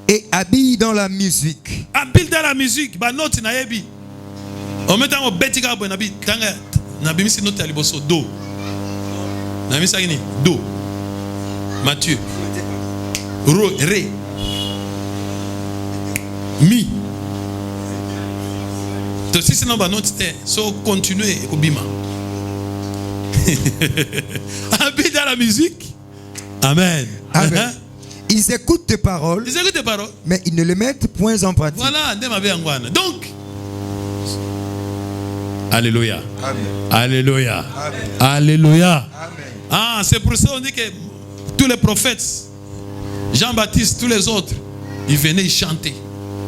S1: Et habille dans la musique.
S3: Habille dans la musique. Bah, note na yebi. On met un petit gars pour nabi. Tanga, nabi misi note à liboso do. Nabi sagini do. Matthieu. Ré. Mi. Si c'est non, bah, note, so continuer, Obima. Habite dans la musique. Amen.
S1: Amen. Ils écoutent tes paroles,
S3: Ils écoutent tes paroles.
S1: mais ils ne les mettent point en pratique.
S3: Voilà, donc, Alléluia.
S1: Amen.
S3: Alléluia.
S1: Amen.
S3: Alléluia.
S1: Amen.
S3: Ah, c'est pour ça qu'on dit que tous les prophètes, Jean-Baptiste, tous les autres, ils venaient chanter.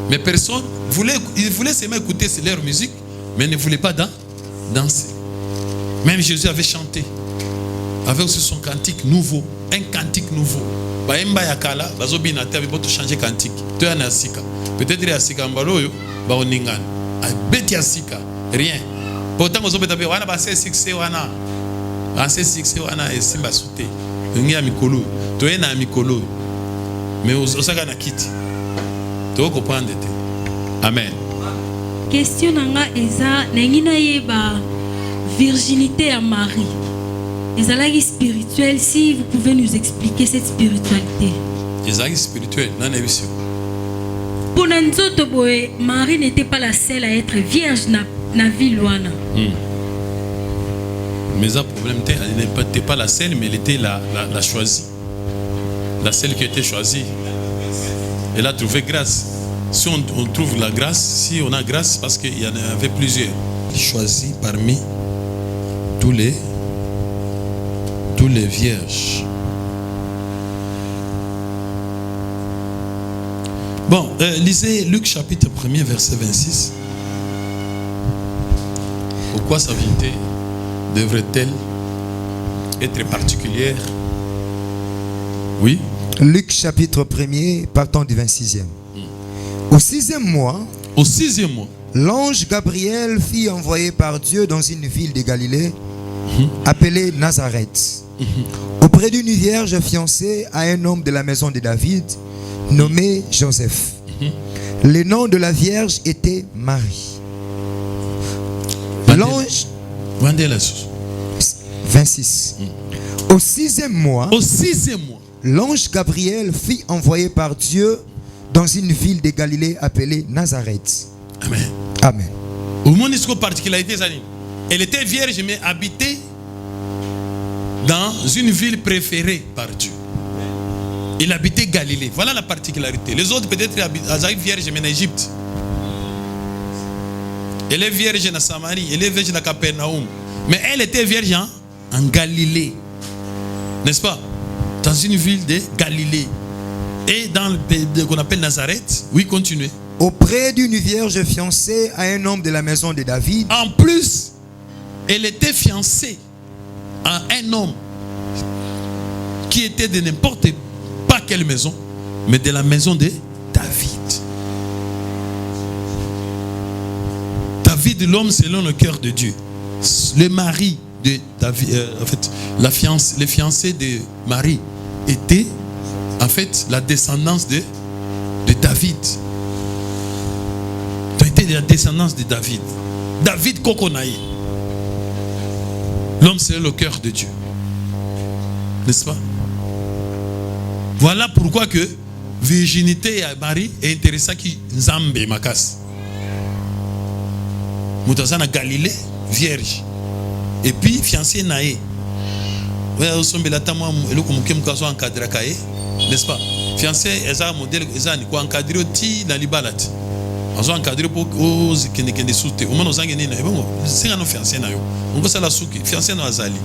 S3: Mais personne, ils voulaient seulement écouter leur musique, mais ne voulaient pas danser. Même Jésus avait chanté, avec aussi son cantique nouveau, un cantique nouveau. Baemba yakala, bazobina te avec changer cantique. Tu es en sika. Peut-être il y a sika mbaloyo, ba oningan. Beti asika, rien. Pourtant vous obéissez wana ba C6 wana. En C6 wana et simba souté. Ngi ya mikolo, to e na mikolo. Mais osaka na kiti. To comprendre te. Amen.
S5: Question nanga eza nengina yeba virginité à Marie. Ezalaki spirituel, si vous pouvez nous expliquer cette spiritualité.
S3: Ezalaki spirituel, non émission.
S5: Pour nzoto boye, Marie n'était pas la seule à être vierge na ville wana.
S3: Mais un problème, elle n'était pas la seule, mais elle était la choisie. La seule qui a été choisie. Elle a trouvé grâce. Si on trouve la grâce, si on a grâce, parce qu'il y en avait plusieurs. Choisie parmi tous les vierges. Bon, lisez Luc chapitre 1er, verset 26. Pourquoi sa vérité devrait-elle être particulière? Oui.
S1: Luc chapitre 1er, partant du 26e. Au 6e mois,
S3: Au 6e mois,
S1: l'ange Gabriel fut envoyé par Dieu dans une ville de Galilée appelée Nazareth, auprès d'une vierge fiancée à un homme de la maison de David nommé Joseph. Le nom de la vierge était Marie. L'ange 26. Au 6e mois, l'ange Gabriel fut envoyé par Dieu dans une ville de Galilée appelée Nazareth.
S3: Amen.
S1: Amen.
S3: Au monde, il y a une particularité. Elle était vierge, mais habitait dans une ville préférée par Dieu. Il habitait Galilée. Voilà la particularité. Les autres, peut-être, ils vierges, mais en Égypte. Elle est vierge en Samarie. Elle est vierge en Capernaum. Mais elle était vierge en Galilée. N'est-ce pas? Dans une ville de Galilée. Et dans le pays qu'on appelle Nazareth. Oui, continuez.
S1: Auprès d'une vierge fiancée à un homme de la maison de David.
S3: En plus, elle était fiancée à un homme qui était de n'importe pas quelle maison, mais de la maison de David. David, l'homme selon le cœur de Dieu. Le mari de David, en fait, les fiancés de Marie étaient en fait la descendance de David. Ils étaient de la descendance de David. David Kokonaï. L'homme c'est le cœur de Dieu. N'est-ce pas? Voilà pourquoi que virginité à Marie est intéressant qui Nzambe Makas. Moutazana Galilée, vierge. Et puis fiancé Naé. N'est-ce pas? Fiancé, ils ont un modèle, ils ont encadré ti dans les balades. Ils ont encadré pour aux qui ne soutent. Au moins, nous avons gagné. Bon, c'est un fiancé na yo. On va la souki. Fiancé na azali.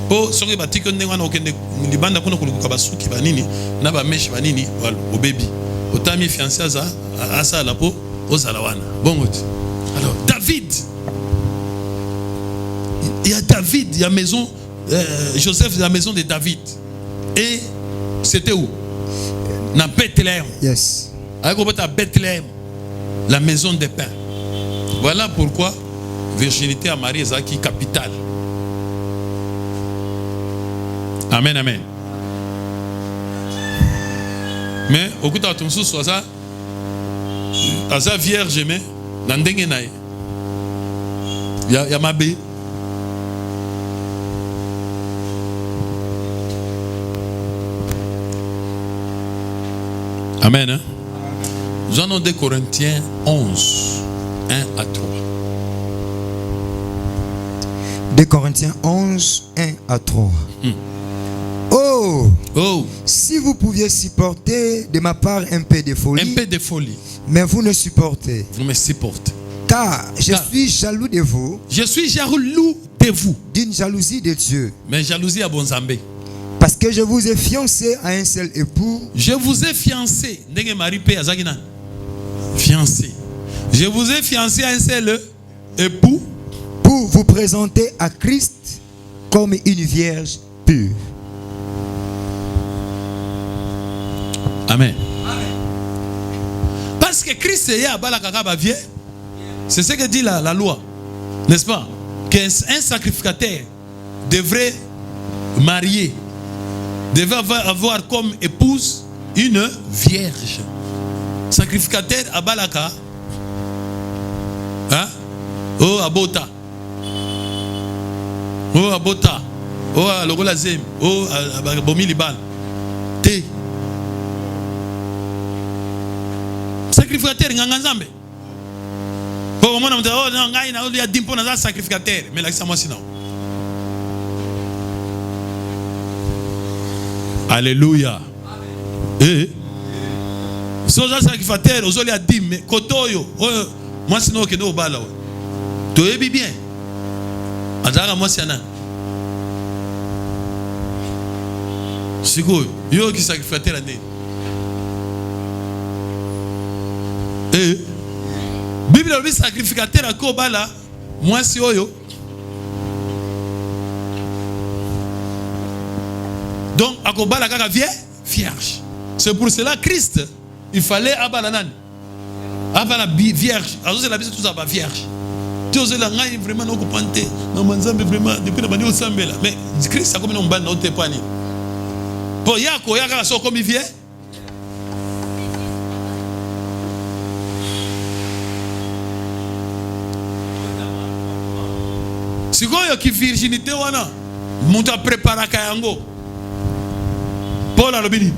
S3: Po soki batiko ndengwana okende libanda kuna kuluka basuki banini na ba mesh banini wala au baby. Otami fiancé asa la po ozalawana. Bon mot. Alors David. Il y a David, il y a maison Joseph, la maison de David. Et c'était où? Dans Bethléem.
S1: Yes.
S3: Avec à Bethléem, la maison des pains. Voilà pourquoi virginité à Marie est qui capitale. Amen, amen. Mais au coup de ton sous soit ça, à sa vierge, mais dans dengue naï. Il y a ma bé. Amen. Hein? Nous allons 2 Corinthiens 11, 1 à 3.
S1: 2 Corinthiens 11, 1 à 3. Oh,
S3: Oh,
S1: si vous pouviez supporter de ma part un peu de
S3: un
S1: folie,
S3: peu de folie.
S1: mais vous ne supportez.
S3: Vous me supportez.
S1: Car je
S3: Car-
S1: suis jaloux de vous,
S3: Je suis jaloux de vous.
S1: d'une jalousie de Dieu.
S3: Mais jalousie à Bonzambé.
S1: Parce que je vous ai fiancé à un seul époux,
S3: Je vous ai fiancé. Ndenge mari pe azaki nani? Fiancé. Je vous ai fiancé à un seul époux
S1: pour vous présenter à Christ comme une vierge pure.
S3: Amen. Parce que Christ est à Balakaka vieux. C'est ce que dit la loi. N'est-ce pas? Qu'un sacrificateur devrait marier, devait avoir comme épouse une vierge. Sacrificateur à Balaka. Hein? Oh, Abota. Oh, Abota. Oh, Logolazem. Oh, Bomi Liban. T. Sacrificateur nganganzambe. Pour moi, on dit oh non, ngai na oli a dimpo na sacrificateur, mais là ça moi sinon. Alléluia. Eh. Soza sacrificateur, ozoli a dim mais kotoyo. Moi sinon que no bala. Tu es bien. Azara moi siana. Sigo, yo qui sacrificateur ane. Bible dit sacrificateur à Kobala, moi si oyo. Donc à Kobala kaka vierge. C'est pour cela Christ, il fallait abalanan. Abala vierge. Alors c'est la vie tout ça vierge. Tu oses la ngai vraiment non compante. Non manzambe vraiment depuis la bani au sambela. Mais Christ a comme non ban non te pani. Pour yako yaka so comme vierge. Sikoyo ki virginité wana mutu prépara kayango. Paul a dit,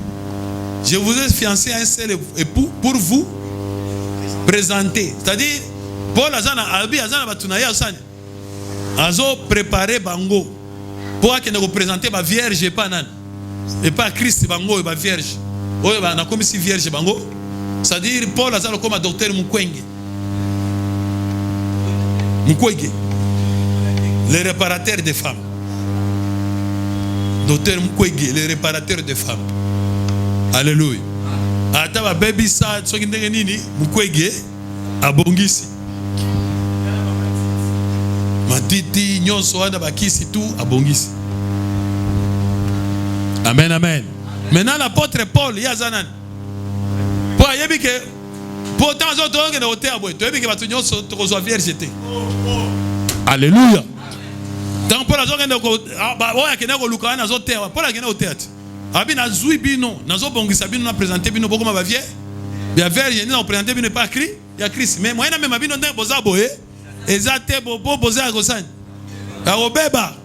S3: je vous ai fiancé à un seul époux pour vous présenter. C'est-à-dire Paul azana albi azana batunaya osani. Azo préparer bango pour que nous présenter ba vierge et pas nan. Et pas Christ bango et ba vierge. Oyo ba na comme si vierge bango. C'est-à-dire Paul azana comme docteur Mukwenge. Mukwege. Le réparateur des femmes. Docteur Mukwege, le réparateur des femmes. Alléluia. Ataba baby sa soki ndenge nini Mukwege abongisi. Matiti nyonso wana bakisi tout abongisi. Amen, amen. Maintenant l'apôtre Paul yazanan. Pour yebi que pour tant d'autres que noté abwe. Tu yebi que batu nyonso tokozwa vierge te. Alléluia. Tant pour la zone oya kena ko luka na zo terre. Pour la kena au théâtre. Abi na zui bino, na zo bongisa bino na présenter bino boko ma vie. Bien vierge ni na présenter bino pas Christ, il y a Christ. Mais moi na même bino ndeng boza boye. Ezate bobo boza akosani. Arobeba.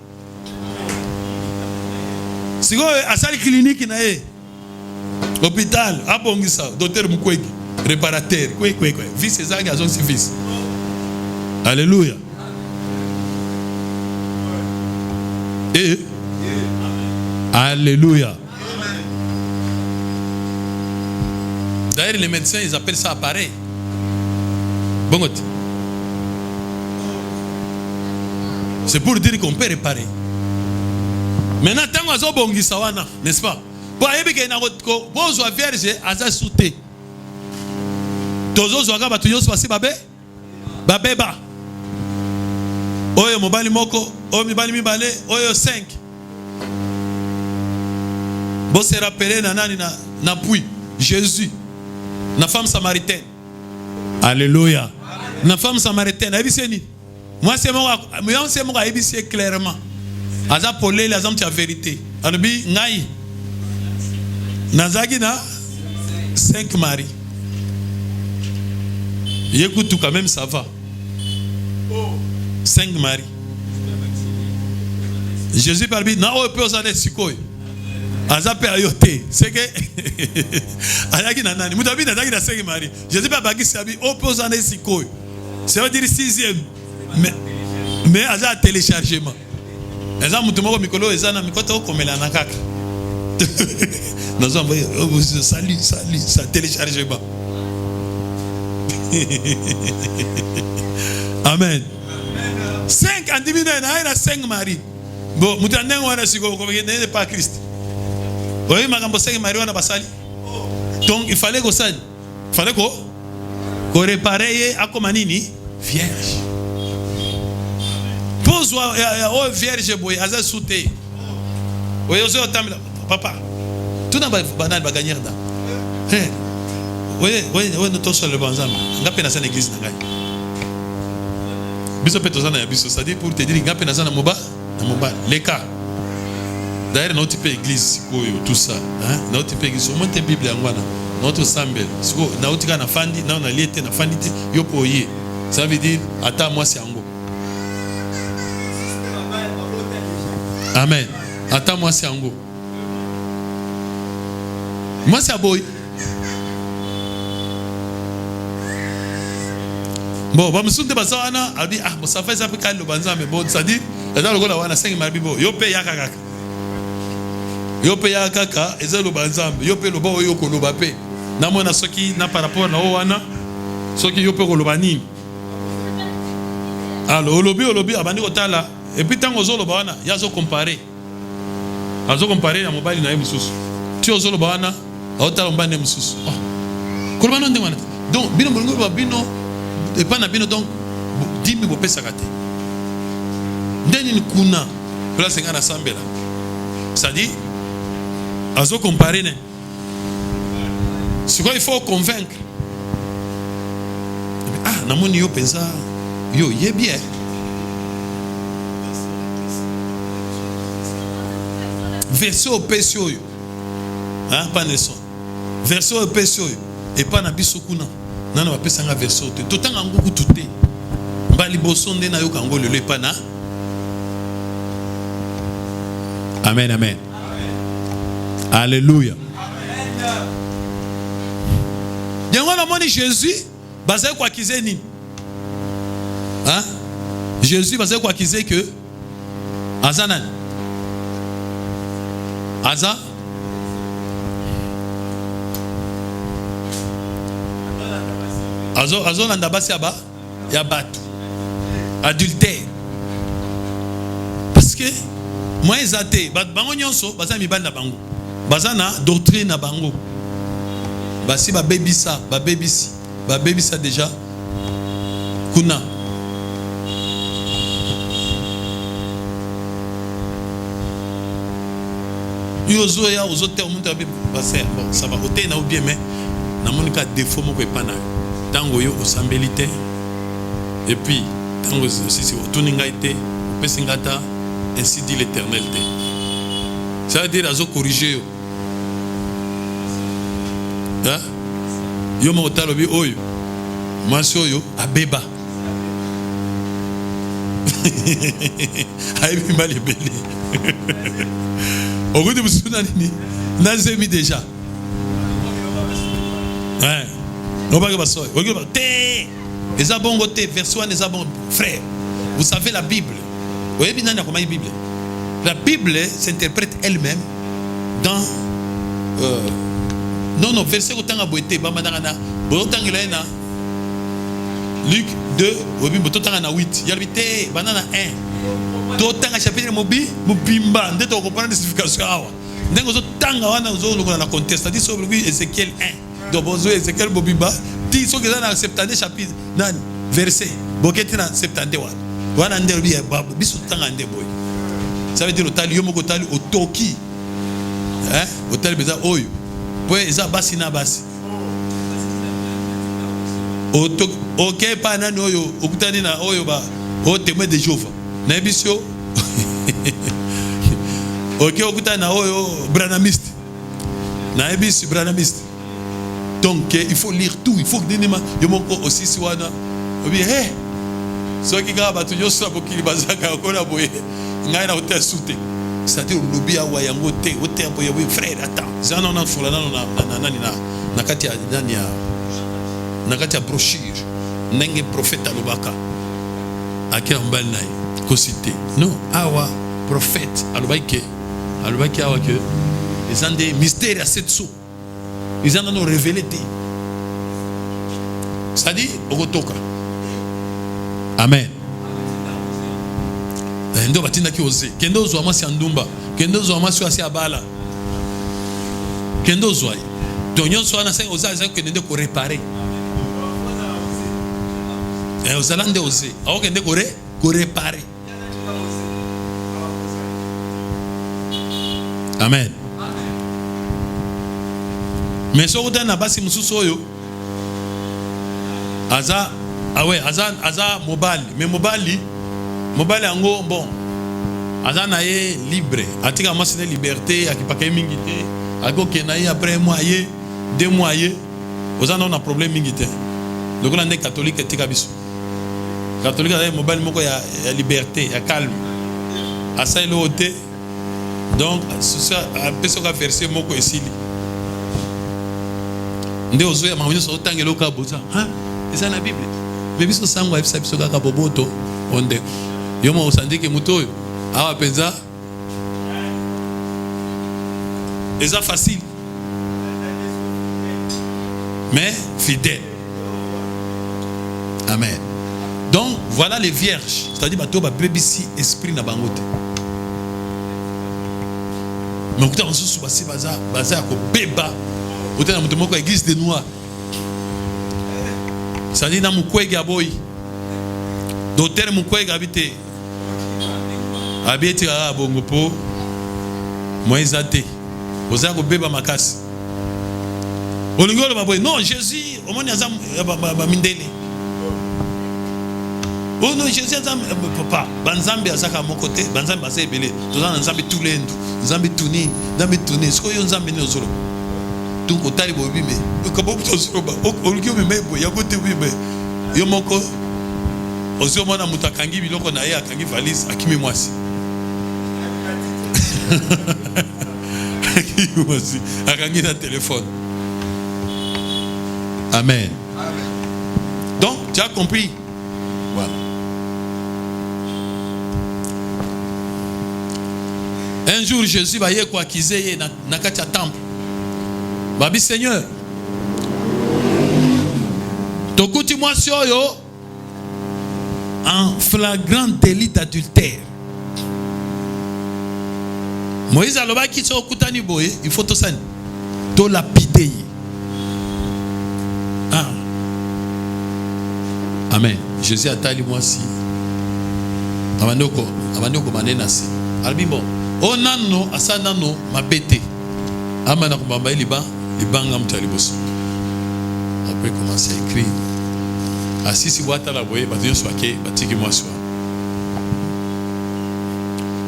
S3: Siko asali clinique na e. Hôpital abongisa docteur Mukwege, réparateur. Kwe. Vice ezaki azon service. Alléluia. Et alléluia. D'ailleurs, les médecins, ils appellent ça appareil. Bon, c'est pour dire qu'on peut réparer. Maintenant, tant qu'on a bon sawana, n'est-ce pas? Pour aller bien na rotko, bon soit vierge, asa souté. Tozo zoaga batuyo swasi babe, babeba. Oyo mobali moko, oyo mibali mibale, oyo 5. Bon se rappeler na nani na puis Jésus, na femme samaritaine. Alléluia. Na femme samaritaine, abiseni. Moi c'est mon abisé clairement. Aza polé les hommes la vérité. Albi ngai. Nazaki na 5 maris. Écoute quand même ça va. 5 maris. Jésus parle na o peut osaner sikoy. Aza périoté, c'est que ayaki na nani. Mutabi na na 5 maris. Jésus pas baki sabi o peut osaner sikoy. Ça veut dire 6e. Mais aza téléchargement. eza mutu moko mikolo eza na mikota okomela na kaka nous envoyé salut ça télécharge pas. Amen. 5 en 10 minutes na 5 mari bon mutu ndengo wana siko ko n'est pas Christ. Oui makambo 5 mari wana basali. Donc il fallait ko réparer à comme nini vierge. Pose o vierge boy aza souté. Oui ozo tamila papa. Tout na banal ba gagner da. Oui nous tous sur le bon ensemble. Ngape na sana église na ngai. Biso peto sana ya biso, c'est-à-dire pour te dire ngape na sana moba, les cas. D'ailleurs notre type église koyo tout ça, hein? Notre type église au moins te Bible ngwana. Notre sambel. Siko na utika na fandi, na na liete na fandi yo poye. Ça veut dire ata moi c'est ango. Amen. Ata moi c'est ango. Moi c'est boy. Bon, ba musunde basawana abi bon ça fait ça peut calme banza mais bon ça dit dans le gola wana 5 marbi bo yo pe yakaka. Yo pe yakaka eza lo banza yo pe lo ba yo ko lo ba pe. Na mona soki na par rapport na wana soki yo pe ko lo bani. Alors olobi abandi kotala et puis tango zo lo ba wana ya zo comparer. Azo comparer na mobile na mususu. Tu ozo lo ba wana otala mbane mususu. Ko ba no ndé wana. Donc bino bolongo ba bino et pas na bino donc 10 000 bo pesa kate. Ndeni kuna place ngana sambela. Ça dit azo comparer ne. C'est quoi il faut convaincre. Ah namoni yo pensa yo ye bien. Verset au pesio yo. Hein pas ne son. Verset au pesio yo et pas na biso kuna. Nana va pesa nga verset te totanga nguku tuté mbali boso nde na yo kango lelo epana. Amen amen. Alléluia. Yango na moni Jésus bazai ko accuser nini? Hein? Jésus bazai ko accuser que azanan aza Azo landa basi aba ya batu adultère parce que moi ezate bango nyonso baza mibali na bango baza na doctrine na bango basi ba bebisa déjà kuna yozo ya ozote omuntu abi basi bon ça va côté na ou bien mais na monika défaut moko epana tango yo osambelité et puis tango aussi si otuninga été pesingata ainsi dit l'Éternel te. Ça veut dire azo corriger yo. Hein? Yo mo talobi oyo. Maso yo abeba. Aïe mali belé. Au goût de musuna nini? Nazemi déjà. Ouais. On va pas ça. Les abongos verset 1 les abongos frère. Vous savez la Bible. Vous voyez bien comment la Bible. La Bible s'interprète elle-même dans non verset autant à boité ba madana autant il est na Luc 2 obi autant na 8 yalbité banana 1 autant à chapitre mobi mubimba ndeto comprendre la signification awa ndengo zo tanga wana zo lokona na contexte dit sobre Ézéchiel 1 donc bozo Ézéchiel bobiba dit so que dans 70 chapitre nan verset boketi na 70 wana ndelo bi babu biso tanga nde boy ça veut dire otali yo moko tali otoki hein otali beza oyo po eza basi na basi OK pa nani oyo okutani na oyo ba o témoin de Jéhovah na bisio OK okutani na oyo branamiste na ebisi branamiste. Donc il faut lire tout, il faut que dinima yo moko aussi si wana obi so ki ga batu yo sa bokili bazaka ko na boye ngai na hotel souté c'est-à-dire lobi awa yango te hotel boye oui frère attends ça non na fola na kati ya nani ya na kati ya brochure ndenge prophète alobaka akira mbali naye ko cité non awa prophète alobaki awa que ils ont des mystères à cette sous. Ils en ont révélé. Ça dit okotoka. Amen. Ndo batina ki ose. Kendo zo amasi andumba. Kendo zo amasi asi abala. Kendo zo ay. Donyon so na sen oza za kende ko réparer. Ozalande ose. Awo kende ko réparer. Amen. Mais so uta na basi mususu oyo aza mobile, mais mobile ango bon aza na ye libre atika masine liberté akipaka mingi te akoke na ye après mois ye 2 mois ye oza na problème mingi te donc là ne catholique etika biso catholique a mobile moko ya liberté ya calme asa ile ote donc ça peso ka verser moko esili nde ozo ya mamunyo so tangelo ka boza hein eza na bible mais biso sango afisa biso kaka boboto onde yomo osandike mutoyo awa penza eza facile mais fidèle. Amen. Donc voilà les vierges, c'est-à-dire bato ba bebisi esprit na bangote. Mais kuta nsusu basi baza ko beba utana mutu moko église de noirs. C'est-à-dire na mukwege aboyi. Docteur mukwege habite. Habite a bongo po moizate. Oza ko beba makasi. Olingolo baboyi non Jésus omoni azam ba mindele. Oh non, Jésus papa, banzambe azaka mokote, banzambe asa ebele. Tozana nzambe tulendo, nzambe tuni, siko yo nzambe ne ozolo. Donc otali bobi me, kabo tozolo ba, olukio me mebo ya kote bibe. Yo moko ozio mona mutakangi biloko na ye akangi valise akimi mwasi. Akimi mwasi, akangi na téléphone. Amen. Donc, tu as compris. Voilà. Un jour, Jésus va y aller quoi qu'ils aient dans le temple. Babi Seigneur, tokuti moi sur yo en flagrant délit d'adultère. Moïse a l'oba qui sont kutani boye, il faut tout ça, to lapider. Ah. Amen. Jésus a tali moi si. Abandoko manena si. Albi bon. O nano asa nano mabete. Amana kubamba liba libanga mtaliboso. Après commencer à écrire. Asisi wata la boye batiyo swake batiki moi swa.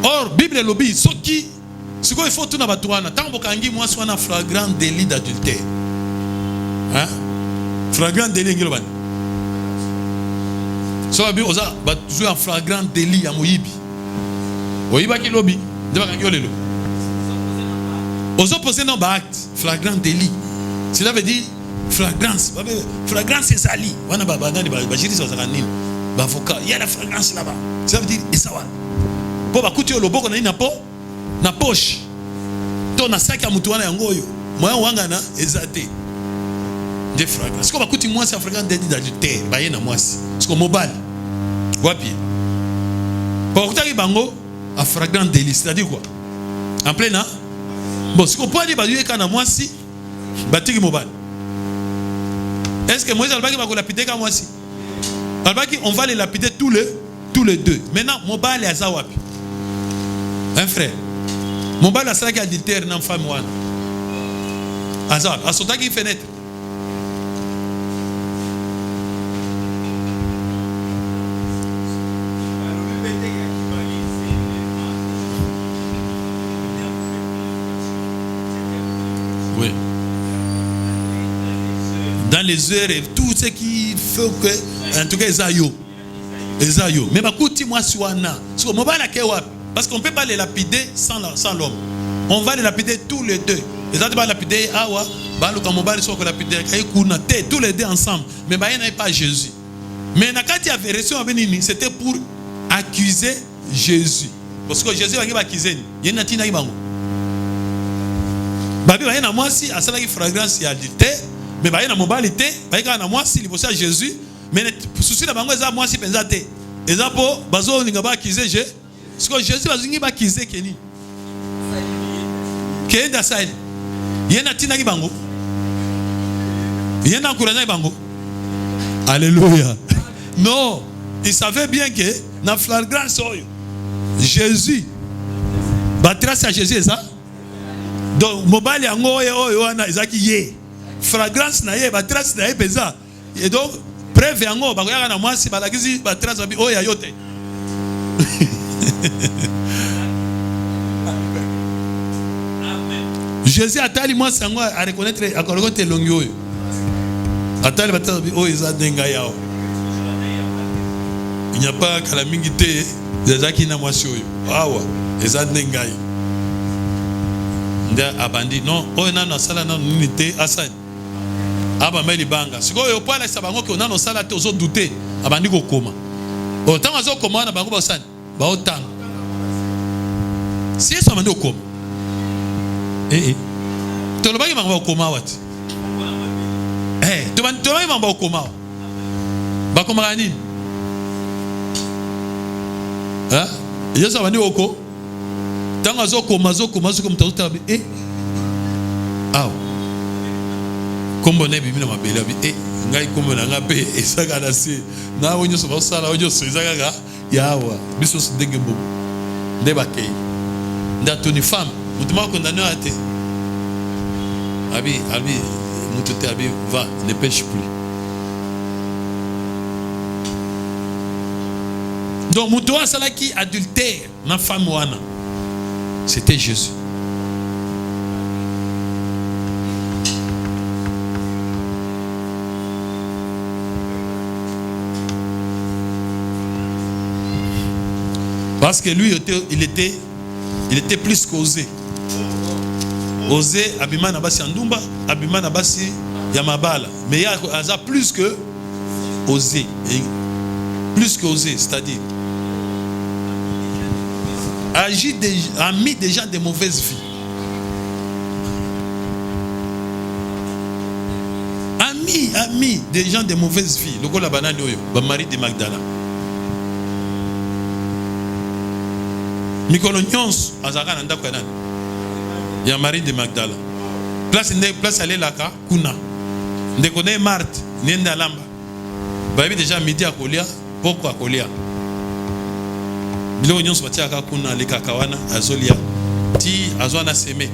S3: Or Bible lobi soki siko il faut tout na batwana tango kangi moi swa na flagrant délit d'adultère. Hein? Flagrant délit ngilo bani. So abi oza ba jouer en flagrant délit ya moyibi. Oyiba ki lobi ndeba kangi olelo. Ozo poser non ba acte flagrant délit. Cela veut dire flagrance. Flagrance c'est sali. Wana baba nani ba jiri so zakanini. Ba avocat, il y a la flagrance là-bas. Ça veut dire isawa. Po ba kuti oloboko na na poche. To na sac ya mutu wana yango yo. Moya wanga na ezate. De fragrance. Ko ba kuti moi c'est flagrant délit d'adultère. Ba yena moi si. Parce que mobile. Wapi. Pour que tu bango à flagrant délit, c'est-à-dire quoi? En plein an. Bon, ce qu'on peut dire, bah, quand moi si, batiki mobile. Est-ce que Moïse Albaki va lapider comme moi si? Albaki, on va les lapider tous les deux. Maintenant, mobile est à Zawapi. Un frère. Mobile a ça qui a dit terre dans femme one. À Zawapi. À son qui fenêtre. Oui. Dans les heures et tout ce qui fait que, en tout cas, Esayo. Mais ma kuti moi suana. Parce qu'on ne peut pas les lapider sans l'homme. On va les lapider tous les deux. Les autres vont lapider awa, tous les deux ensemble. Mais il n'y a pas Jésus. Mais quand il y avait reçu c'était pour accuser Jésus. parce que Jésus va kizeni yena tina ibango babi ba yena mwasi asala ki fragrance ya adultère mais ba yena mobalité ba yeka na mwasi libosa Jésus mais souci na bango eza mwasi penza te eza po bazo ninga ba kize je parce que Jésus bazungi ba kize keni kenda sai yena tina ibango yena kurana ibango. Alléluia. Non, il savait bien que dans flagrance Jésus battra à Jésus ça. Donc mobile yango oyo wana ezaki ye. Fragrance na ye battra na ye pesa. Et donc preuve yango bakoyaka na mwasi balakizi battra ba oyo yote. Jésus atali mwasi yango a reconnaître longi oyo. Atali battra oyo eza denga yao. Il n'y a pas qu'à la mingité des akina mwasi oyo. Awa eza dengai. Nda abandi non oyo nana sala na unité asani. Aba meli banga. Siko yo pala sabango ke nana sala te ozo douter abandi ko koma. Otanga zo koma na bango basani. Ba otanga. Si eso abandi ko koma. Tolobaki bango ko koma wati. Tolobaki bango ko koma. Ba koma nini? Hein? Yesu abandi oko tanga zoko mtazuta bi aw kombo ne bimina mabela bi ngai kombo na ngape esaka na se na wonyo so basala wonyo so ezaka ga yawa biso so ndenge bo ndeba kei ndato ni femme mutuma condamné ate abi mutote abi va ne pêche plus. Donc, Moutoua Salaki adultère, ma femme wana, c'était Jésus. Parce que lui, il était plus qu'osé. Osé, Abima Nabasi Andumba, Abima Nabasi Yamabala. Mais il y a plus que osé. Plus qu'osé, c'est-à-dire a mis des gens de mauvaise vie. A mis des gens de mauvaise vie. Le la banane oyo, ba Marie de Magdala. Mikolo nyons azaka na ndako nani. Ya Marie de Magdala. Place aller là-bas kuna. Ndekone Marthe, nenda lamba. Ba déjà midi à kolia, pourquoi kolia? Bilo nyonso batia ka kuna le kakawana azolia ti azwana semek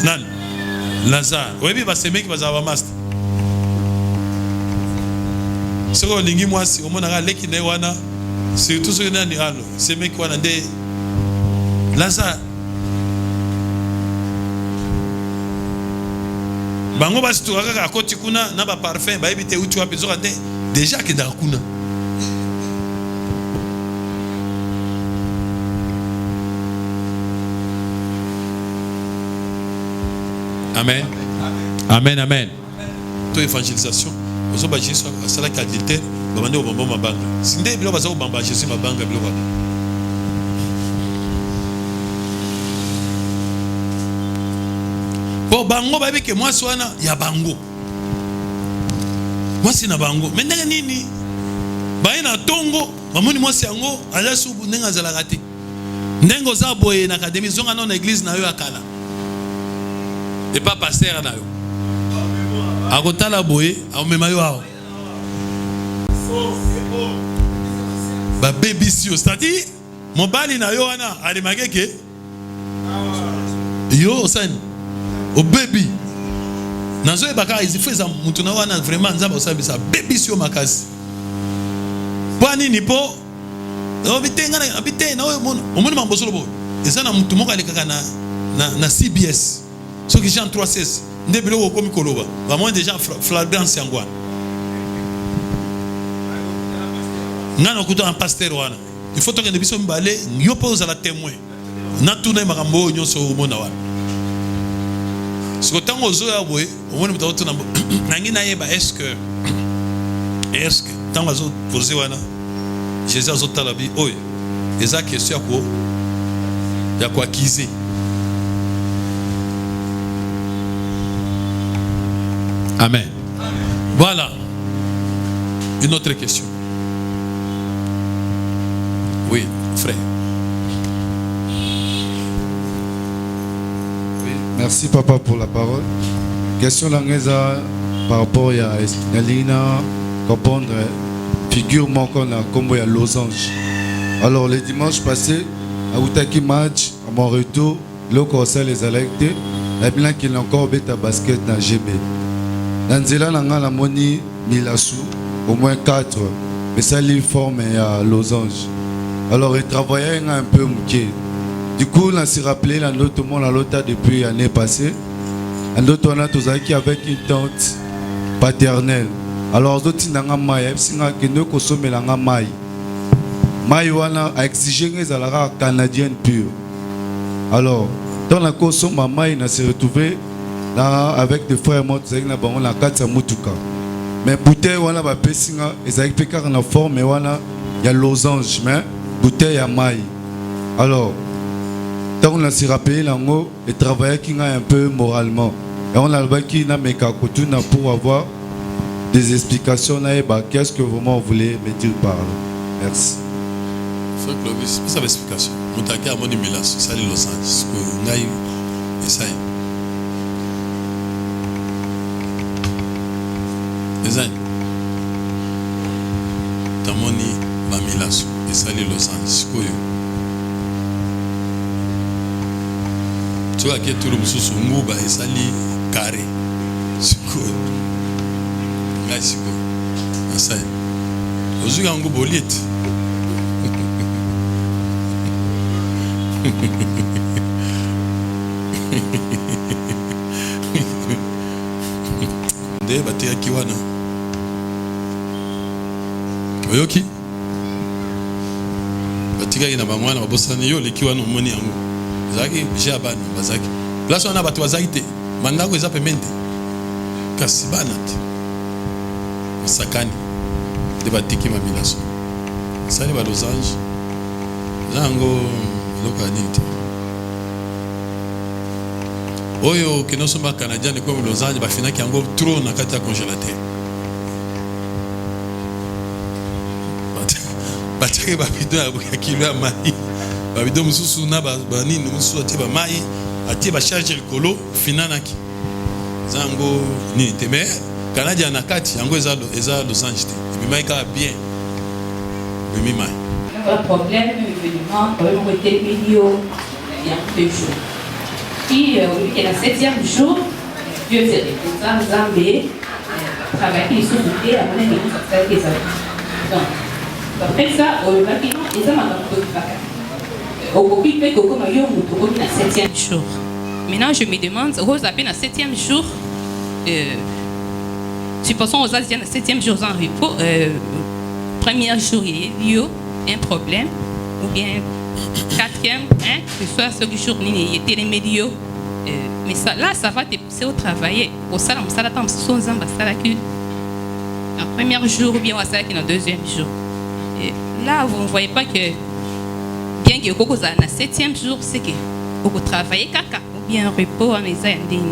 S3: nan Lazare oyebi ba semek bazaba master soko lingi mwasi omona ka leki ne wana surtout ce nani alo semek wana nde Lazare bango basi to kaka koti kuna na ba parfum ba ebite uti wapi zoka nde déjà ke da kuna. Amen. Amen, amen. Toute évangélisation. Vous avez Jésus à cela qui a dit tel, vous avez dit au bambou ma banque. Si vous avez dit au bambou Jésus ma banque, pour bango baby que moi soit na ya bango. Moi c'est na bango. Mais ndenge nini? Ba na tongo, mamoni moi c'est ango, ala subu ndenga za la raté. Ndengo za boye na académie zonga na église na yo akala. Et pas pasteur na yo. Akotala boye, amema yo awo. Ba baby si yo, c'est-à-dire mon bali na yo ana alimage ke yo sani au baby. Nazo ebaka izifeza mutu na wana vraiment nzamba osabisa baby si yo makasi. Bani ni po obitenga na abite na yo omoni mambosolo bo. Eza na mutu moko alekaka na CBS. Ceux qui chantent 316, ne biloko comme koloba. Vraiment déjà flagrance yangwa. Ngana okuta un pasteur wana. Il faut que biso mbale yo pose à la témoin. Na tuna makambo nyonso omona wana. Siko tango zo ya boye, omoni mutato na ngina yeba est-ce que tango zo poser wana. Jésus azotala bi oyo eza question ya ko acquiser. Amen. Voilà. Une autre question. Oui, frère.
S6: Oui, merci papa pour la parole. Question langeza par rapport à Nalina, comprendre figure manquant à combo à losange. Alors le dimanche passé, à Outaki match, à mon retour, le conseil les électés, la bilan qu'il a encore bête à basket dans GB. Dans Zéla, la moni Milassou, au moins 4, mais ça lui forme à losange. Alors il travaillait un peu mouqué. Du coup, on s'est rappelé la note monde à l'autre depuis l'année passée. Un autre on a tous qui avec une tante paternelle. Alors d'autres n'ont maï, si on a que nous consommons la maï. Maï wana a exigé que ça la canadienne pure. Alors dans la consommation maï on s'est retrouvé là avec des frères morts qui na bango la katsa mutuka. Mais bouteille wana ba pesinga ezaki pe car na forme wana ya losange mais bouteille à maï. Alors tant on a s'y rappelé l'ango et travailler qui a un peu moralement. Et on a le qui n'a mais qu'à continuer pour avoir des explications là et bah qu'est-ce que vraiment vous voulez me dire par là. Merci.
S3: Frère Clovis, ça va explication. Moutaka a mon Milas, ça les Los Angeles, que Naï et ça. Les amis, Tamoni Mamilas et ça les Los Angeles, que tu vois que tout le monde sous Mouba et ça les carré, c'est quoi? Là c'est quoi? Ça. Aujourd'hui on go bolite. Nde batea kiwana oyoki batika ina bangwana babosani yo lekiwana omoni yango zaki j'ai bana bazaki place on a batu bazaki te mandako eza pembeni kasi bana te sakani de batiki mamilaso sali ba Los Angeles zango lokanite oyo kinosoma canadien comme Los Angeles ba finaki yango trop na kati ya congélateur batake ba bidon ya kilo ya mai ba bidon mususu na ba nini mususu ati ba mai ati ba charge likolo finanaki zango ni te mais canadien na kati yango eza Los Angeles te mai ka bien mi mai.
S7: Le problème, évidemment, on était milieu il y a 2 jours. Puis, il y a le 7e jour, Dieu s'est répondu, Zambé, travailler sur le thé, à mon avis, ça fait des années. Donc, après ça, on va dire, ils ont un peu de vacances. Au copie, fait que comme il y a un 7e jour. Maintenant, je me demande, Rose a bien un 7e jour, supposons aux Asiens, le 7e jour en repos, premier jour, il y a un problème, ou bien 4e, que ce soit ce jour, il était les médias. Mais ça, là, ça va te pousser au travail. Au salon, ça attend, le premier jour, ou bien le 2e jour. Et là, vous ne voyez pas que, bien que vous avez un 7e jour, c'est que vous travaillez caca, ou bien repos à mes amis.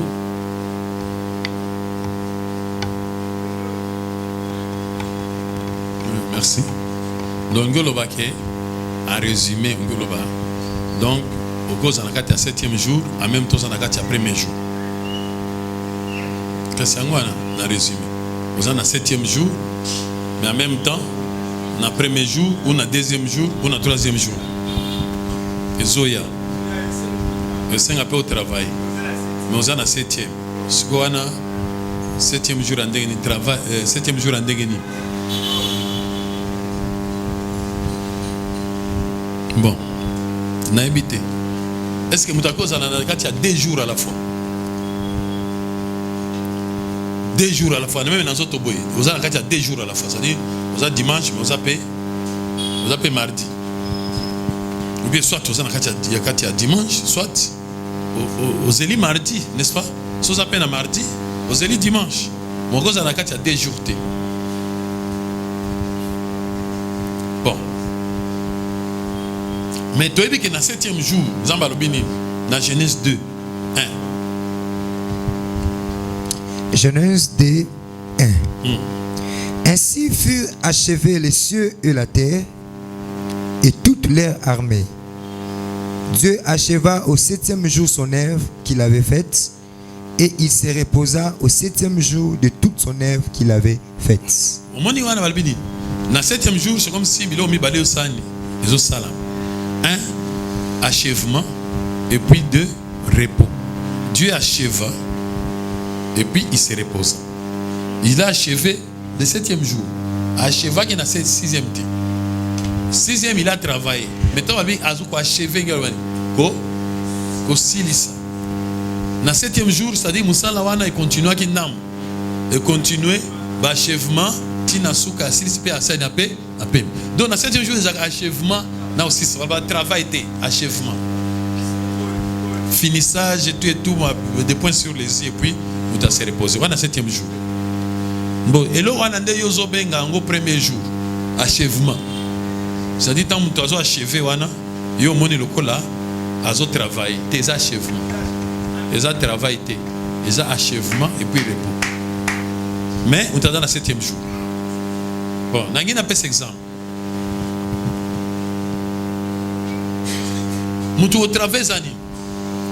S3: Merci. Donc, en résumé, donc, au cause de la 7e jour, en même temps, on a 1er jour. Qu'est-ce que c'est en résumé? Vous avez un 7e jour, mais en même temps, on a 1er jour, ou on a 2e jour, ou on a 3e jour. Et Zoya, le 5 après au travail, mais on a un 7e. Ce qu'on a 7e jour en dégueni, 7e jour en dégueni. Bon, on a habité. Est-ce que Moutako a 2 jours à la fois? 2 jours à la fois. Même dans notre boy, vous avez 2 jours à la fois. C'est-à-dire, vous avez dimanche, mais vous avez mardi. Ou bien soit vous avez dimanche, soit vous avez mardi, n'est-ce pas? Si vous avez mardi, vous avez dimanche. Mais vous avez 2 jours. Bon, Mais tu as dit que dans le 7e jour, Zamba Lobini, dans Genèse 2, 1.
S1: Genèse 2, 1. Ainsi furent achevés les cieux et la terre et toute leur armée. Dieu acheva au 7e jour son œuvre qu'il avait faite et il se reposa au 7e jour de toute son œuvre qu'il avait faite.
S3: Dans le 7e jour, c'est comme si Bilo mi balé au sani, les autres salam. 1. Achèvement et puis 2. Repos. Dieu acheva et puis il se reposa. Il a achevé le 7e jour. Acheva qui n'a 6e jour. 6e il a travaillé. Maintenant il a achevé ko silisa. Dans le 7e jour, c'est-à-dire Moussa Lawana il continue à kinam. Et continuer l'achèvement tina souka silisa pe asani ape. Donc dans le 7e jour, il y a achèvement, là aussi ça va travailler achèvement. Finissage et tout, des points sur les yeux et puis vous allez se reposer. Dans le 7e jour. Bon, et là on a des yozo benga au premier jour achèvement. C'est-à-dire tant que tu as achevé wana, yo moni lokola azo travail, tes achèvements. Les a travaillé, les a achèvement et puis repos. Mais on est dans le 7e jour. Bon, on a un peu d'exemple. Nous au travers zani.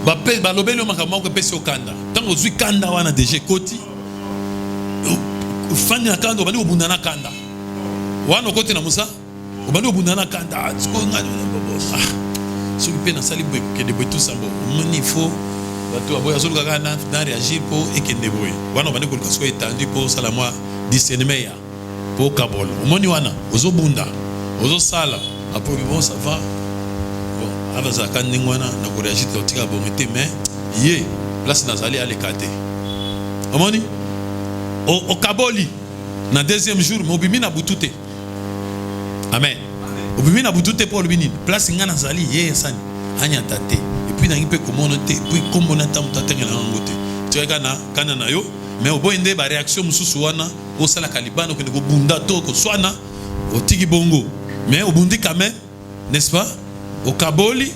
S3: Ba lobelo makama ko pesi okanda. Tant que zui kanda wana déjà koti. Fani na kanda bali obundana kanda. Wana koti na Musa. Obali obundana kanda. Tsko ngani na so pe na sali boy ke de boy tout ça bon. Moni faut bato aboya zo kaka na réagir pour ekende boy. Wana bali ko kaso étendu pour salama discernement ya. Pour kabol. Moni wana ozo bunda. Ozo sala. Après bon ça va. Avaza kaningwana na ko réagir totika bomete mais yé place nazali à l'écarter. Omoni au kaboli na deuxième jour mobimi na butute. Amen. Obimi na butute pour le place ngana nazali yé sani anya tate et puis na ngipe komonote puis komona tamtate ngana ngote. Tu kana kana na yo mais oboinde ba réaction mususu wana au sala kalibano ko bunda to ko swana otiki bongo mais obundi quand même, n'est-ce pas? Au kaboli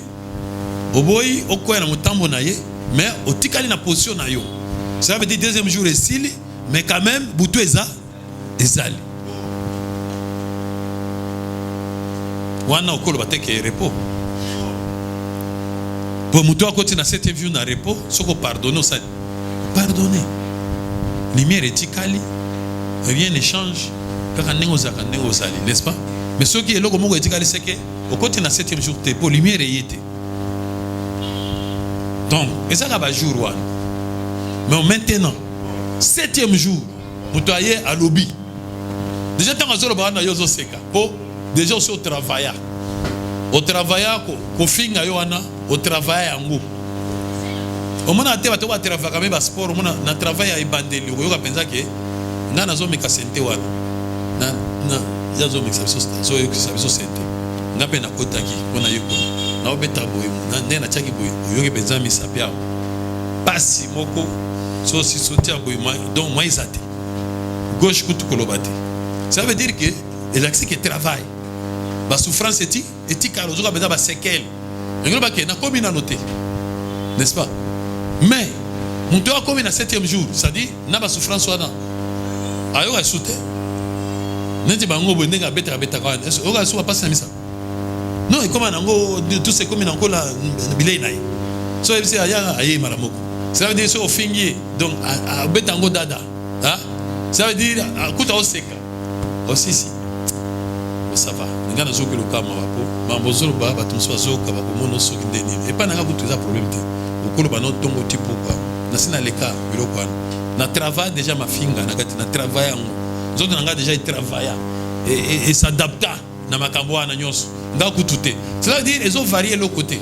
S3: au boy au quoi na mutambo na ye mais au tikali na position na yo ça veut dire deuxième jour esili mais quand même butu ezali wana okolo bateke repos pour mutu akoti na 7e jour na repos soko pardonner ça pardonner lumière etikali rien ne change kaka nengo zaka nengo zali, n'est-ce pas? Mais ce qui est là comme etikali c'est que au côté na 7e jour te pour lumière yete. Donc, et ça va jour one. Mais maintenant, 7e jour, vous soyez à lobby. Déjà tant que vous avez yozo seka, pour déjà aussi au travail. Au travail ko finga yoana, au travail ango. Au moment où tu vas travailler comme un sport, au moment où tu travailles à ibandeli, tu vas penser que na nazo meka sente wana. Na yazo meka so yo kisabiso sente. Ngape na kotaki kona yeko na obeta boye na nena chaki boye oyoke penza misapia pasi moko so si sotia boye donc moi izate gauche kutu kolobate. Ça veut dire que l'exercice qui travaille ba souffrance eti kalo zoka penza ba séquelle ngelo ba ke na komi na noter, n'est-ce pas? Mais mon doit comme na 7e jour, ça dit na ba souffrance wana ayo asute neti bango boye ndenga beta kwa o ga so passer na misa. Non, et comment tout c'est comme encore la billet naï. So il sait aya aye malamoko. Ça veut dire so fingi donc à betango dada. Hein? Ça veut dire kuta oseka. Aussi si. Ça va. Ngana zo ke lokama wapo. Mambozo ba batumso zo ka ba komono so kindeni. Et pas nanga butu za problème te. Okolo ba no tongo tipo quoi. Na sina leka bilo kwa. Na travail déjà ma finga na kati na travail ngo. Zo nanga déjà il travailla et s'adapta na makambo na nyonso. C'est à dire ils ont varié le côté.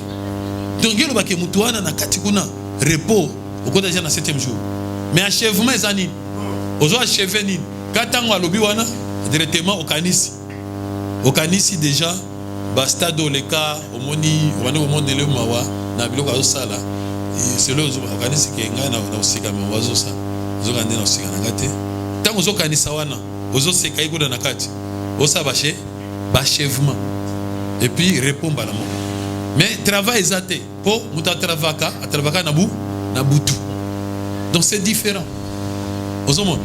S3: Donc il y a que mutuana na kati kuna repos au côté déjà na 7e jour. Mais achèvement ezani. Ozo achevé ni. Katango alobi wana directement au kanisi. Au kanisi déjà basta do le cas au moni wana au monde le mawa na biloko azo sala. C'est le au kanisi ke nga na osika me wazo sa. Ozo kande na osika na ngate. Tango ozo kanisa wana ozo seka iko na kati. Osa bache bachèvement. Et puis répondre à la mort. Mais travail est pour muta travaka, a travaka na butu. Donc c'est différent. Aux hommes.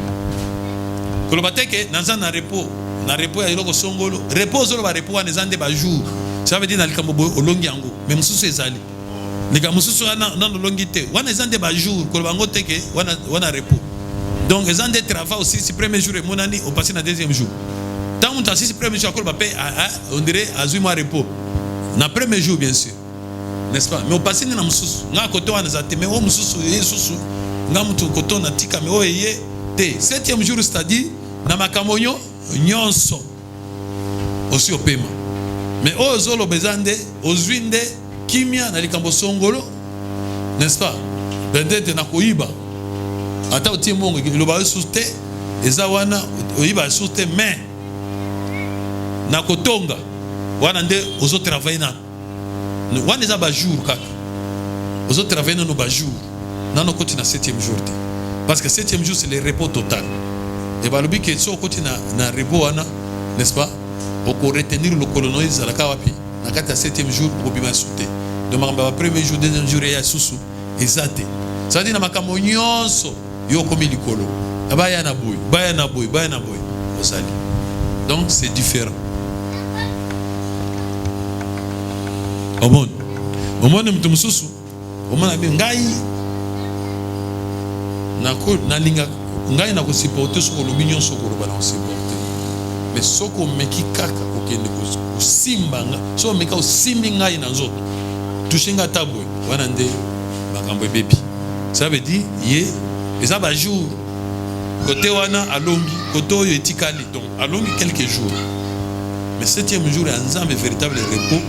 S3: Kolobateke nanza na repos ya iloko songolo. Repos zolo ba repos na zande ba jour. Ça veut dire na likambo olongi yango. Mais mususu ezali. Nika mususu na olongi te. Wana zande ba jour kolobango teke wana repos. Donc ezande travail aussi si premier jour et monani au passé na deuxième jour. Tant on t'assiste premier jour koloba pe on dirait azui mois repos. Na premier jour bien sûr. N'est-ce pas? Mais au passé na mususu. Nga koto wana zate mais o mususu yesusu. Nga mutu koto na tika mais o eye te. Septième jour c'est-à-dire na makamonyo nyonso aussi au paiement. Mais au zolo bezande ozwinde kimia na likambo songolo, n'est-ce pas? Peut-être na koiba. Ata oti mongo loba sute eza wana oiba sute mais na kotonga wana nde ozo travailler na wana eza ba jour kaka. Ozo travailler no ba jour. Na no koti na 7e jour. Parce que 7e jour c'est le repos total. Et balobi que so koti na repos wana, n'est-ce pas? Oko retenir le colonise à la kawapi. Na kati 7e jour ko bima sute. Donc ma premier jour deuxième jour ya susu ezate. Ça dit na makambo nyonso yo komi likolo. Baya na boy. Osali. Donc c'est différent. Au monde mtu mususu omona bi ngai na linga ngai na ko supporter soko lo mignon soko lo bana supporter mais soko meki kaka okende ko simbanga so meka o simbi ngai na nzoto tushinga tabo wana nde makambo bebi ça veut dire ye eza ba jour côté wana alongi côté oyo etikali donc alongi quelques jours mais 7e jour est un véritable repos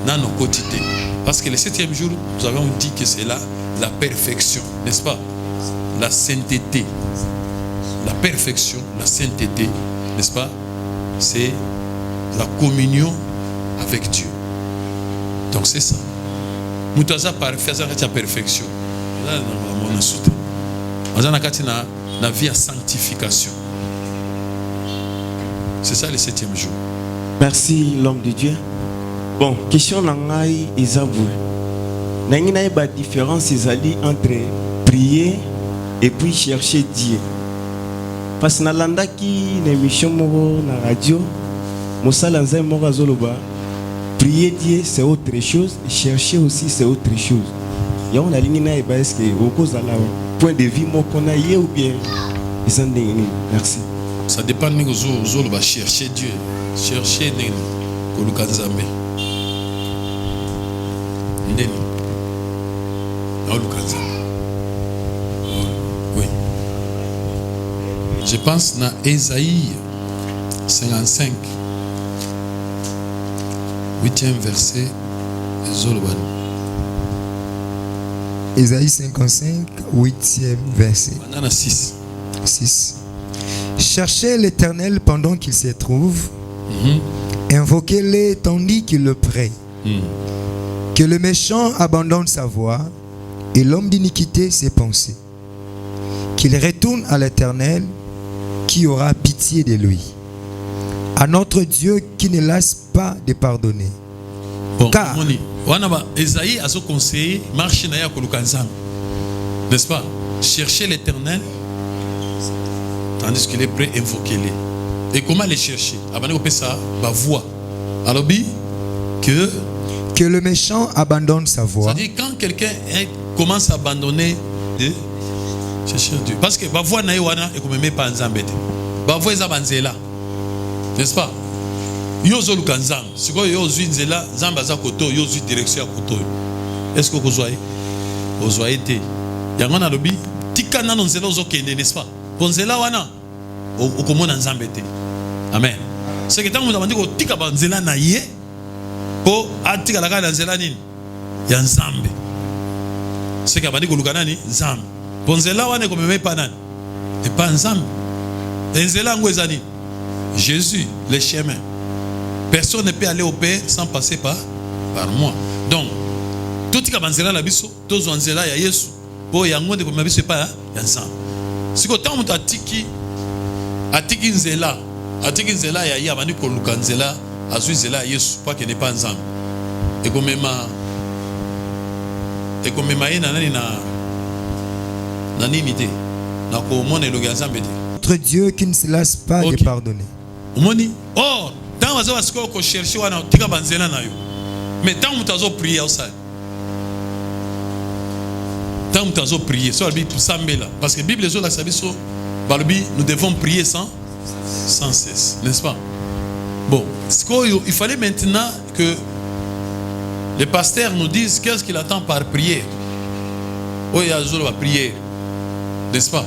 S3: dans nos quotidiens. Parce que le 7e jour, nous avons dit que c'est là la perfection, n'est-ce pas? La sainteté. La perfection, la sainteté, n'est-ce pas? C'est la communion avec Dieu. Donc c'est ça. Nous avons parfait, la perfection. Là, on a soutenu. On a la vie à sanctification. C'est ça le 7e jour.
S8: Merci l'homme de Dieu. Bon, question nangai ezabou. Nangi na ba différence ezali entre prier et puis chercher Dieu. Parce que na landa ki na émission moko na radio, mosala nzai moko azoloba, prier Dieu c'est autre chose, chercher aussi c'est autre chose. Ya on a lingi na ba est-ce que okozala point de vue moko na ye ou bien ezandengeni. Merci.
S3: Ça dépend de zoloba chercher Dieu, chercher nini koluka nzambe. Oui. Je pense à Ésaïe 55, 8e verset.
S1: Ésaïe 55, 8e verset. 6. Cherchez l'Éternel pendant qu'il se trouve. Invoquez-le tandis qu'il le prie. Que le méchant abandonne sa voie et l'homme d'iniquité ses pensées. Qu'il retourne à l'Éternel qui aura pitié de lui. À notre Dieu qui ne laisse pas de pardonner.
S3: Bon,
S1: car
S3: Esaïe a son conseil, marche na ya kolukanzam. N'est-ce pas? Cherchez l'Éternel tandis qu'il est prêt, invoquez-le. Et comment les chercher? Abandonner ça, ma voix. Alors que
S1: le méchant abandonne sa voie.
S3: C'est-à-dire quand quelqu'un commence à abandonner de chercher Dieu. Parce que ma voix n'a wana et qu'on me met pas en zambete. Ma voix est abanzela. N'est-ce pas? Yo zolu kanzam. Si quoi yo zui nzela, zamba za koto, yo zui direction à koto. Est-ce que vous voyez? Vous voyez te. Yangona lobi tika na nzela ozo kende, n'est-ce pas? Bonzela wana o komona nzambete. Amen. C'est que tant vous demandez ko tika banzela na ye po atika la kana nzela nini ya nzambe. C'est que abandi koluka nani nzambe. Bonzela wana ko meme pa nani et pas nzambe. Nzela ngo ezani Jésus le chemin. Personne ne peut aller au Père sans passer par moi. Donc tout tika banzela la biso tozo nzela ya Yesu po yango de ko mabiso pa ya nzambe. Siko tant mutu atiki nzela ya abandi koluka nzela azui nzela ya Yesu pa ke ne pas nzambe. Et comme même na nimité na ko mona lo gazambete.
S1: Notre Dieu qui ne se lasse pas de pardonner.
S3: Omoni oh tant wazo wasiko ko chercher wana tika banzela na yo. Mais tant mutazo prier au ça. Tant mutazo prier so albi tout sambela parce que Bible zo la sabiso balbi nous devons prier sans cesse, n'est-ce pas? Bon, il fallait maintenant que les pasteurs nous disent qu'est-ce qu'il attend par prière. Oh ya zolo ba prière. N'est-ce pas?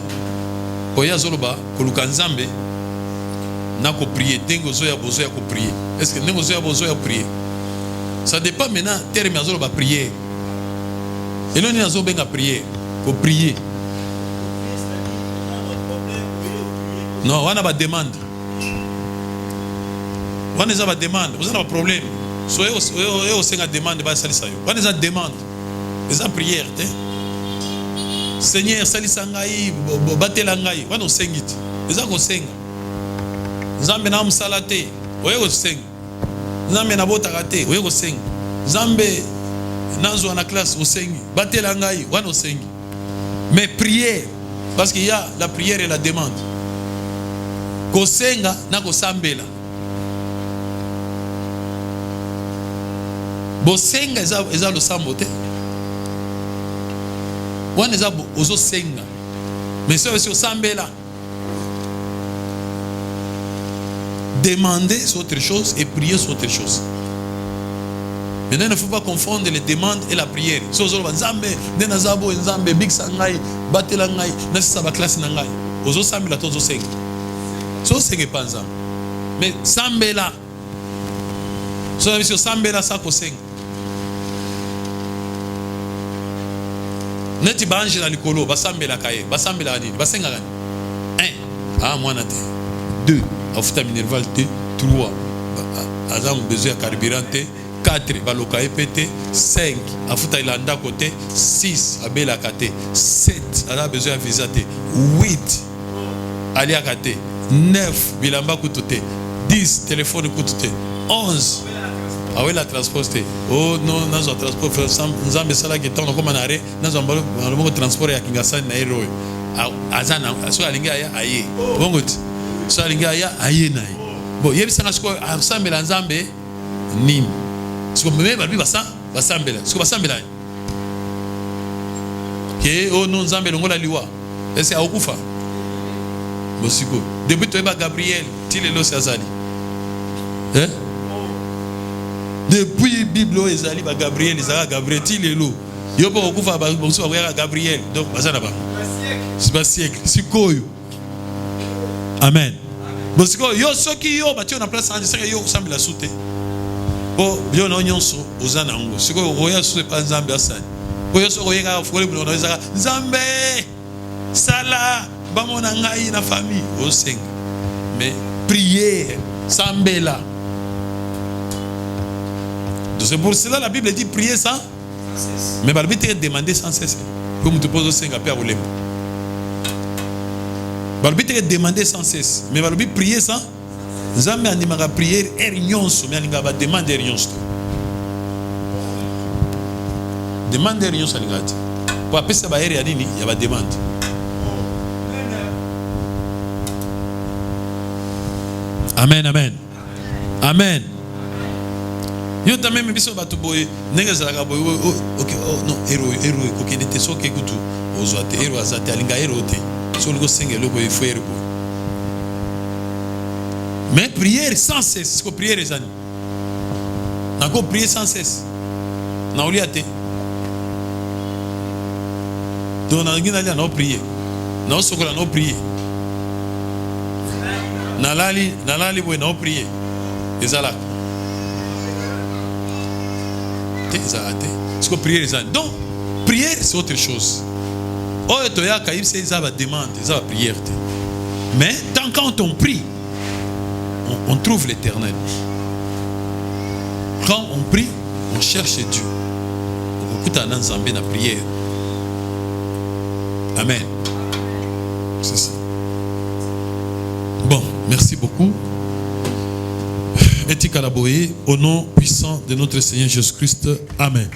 S3: Oya zoloba kolukanzambe na ko prier dengo zoya bozoya ko prier. Est-ce que dengo zoya bozoya prier? Ça dépend maintenant terme ya zoloba prier. Et non ya zobenga prier, ko prier. Non, on a pas demande. On a pas demande, vous avez un problème. Soyez au Seigneur demande ba salisa yo. On a demande. Les prières, Seigneur, salisa ngai, batela ngai, wana osengiti. Eza ko senga. Nzambe na msalate, oye ko senga. Nzambe na botaka te, oye ko senga. Nzambe nazo na classe osengi, batela ngai, wana osengi. Mais prière, parce qu'il y a la prière et la demande. Ko senga na ko sambela. Bo senga eza lo sambote. Wana eza ozo senga. Mais ça aussi osambela. Demander c'est autre chose et prier c'est autre chose. Maintenant il ne faut pas confondre les demandes et la prière. So ozo nzambe ndena zabo nzambe big sangai batela ngai na sisa ba classe na ngai. Ozo sambela tozo senga. So senga panza. Mais sambela. So aussi sambela ça ko senga. Neti banji na likolo basambela kaye basambela nini basenga gani 1 ah mwana te 2 afuta minerval te 3 azam besoin ya carburant te 4 baloka epete 5 afuta ilanda côté 6 abela kate 7 ala besoin ya visa te 8 ali akate 9 bilamba kutote 10 téléphone kutote 11 ah oui la transport oh non nazo transport nzambe sala ke tant comme na re nazo mbalo transport ya Kinshasa na hero azana so alinga ya aye bongote so alinga ya aye na bon yebisa ngasko asambela nzambe nini siko meme balbi basambela siko basambela ke oh non nzambe longola liwa ese akufa bosiko depuis to ba Gabriel tilelo sazali depuis Bible ezali ba Gabriel ezala Gabriel tilelo yo po okufa ba bonso ba Gabriel donc bazana ba c'est pas siècle sikoyo amen bosiko yo soki yo batio na place anje seka yo sambela sute bo yo no nyonso ozana ngo sikoyo oya sute pa nzambe asani oyo so oyenga fole bulo na ezaka nzambe sala bamona ngai na famille osenga mais prière sambela. C'est pour cela la Bible dit prier sans cesse. Mais la Bible dit demander sans cesse. Comme tu poses au Seigneur Père ou l'aimer. La Bible dit demander sans cesse. Mais la Bible prier sans. Jamais animera prière ernyonso. Mais animera demander ernyonso. Demander ernyonso alingati. Pour appeler ça baère yanini, il y a ba demande. Amen, amen, amen. Yo tamé biso batu boy nenge zalaka boy OK oh non héros ko kende te soke kutu ozwate héros azate alinga héros te so ngo sengelo boy faire boy. Mais prière sans cesse, ko prière ezani. Na ko prier sans cesse. Na oliate. Donc na ngina na prier. Na sokola na prier. Na lali boy na prier. Ezala. Ce que prière est donc prière c'est autre chose. Oh toya kaïb c'est ça va demande, ça va prière. Mais tant quand on prie, on trouve l'Éternel. Quand on prie, on cherche Dieu. On écoute un ensemble dans la prière. Amen. C'est ça. Bon, merci beaucoup. Et Tikalaboye, au nom puissant de notre Seigneur Jésus-Christ. Amen.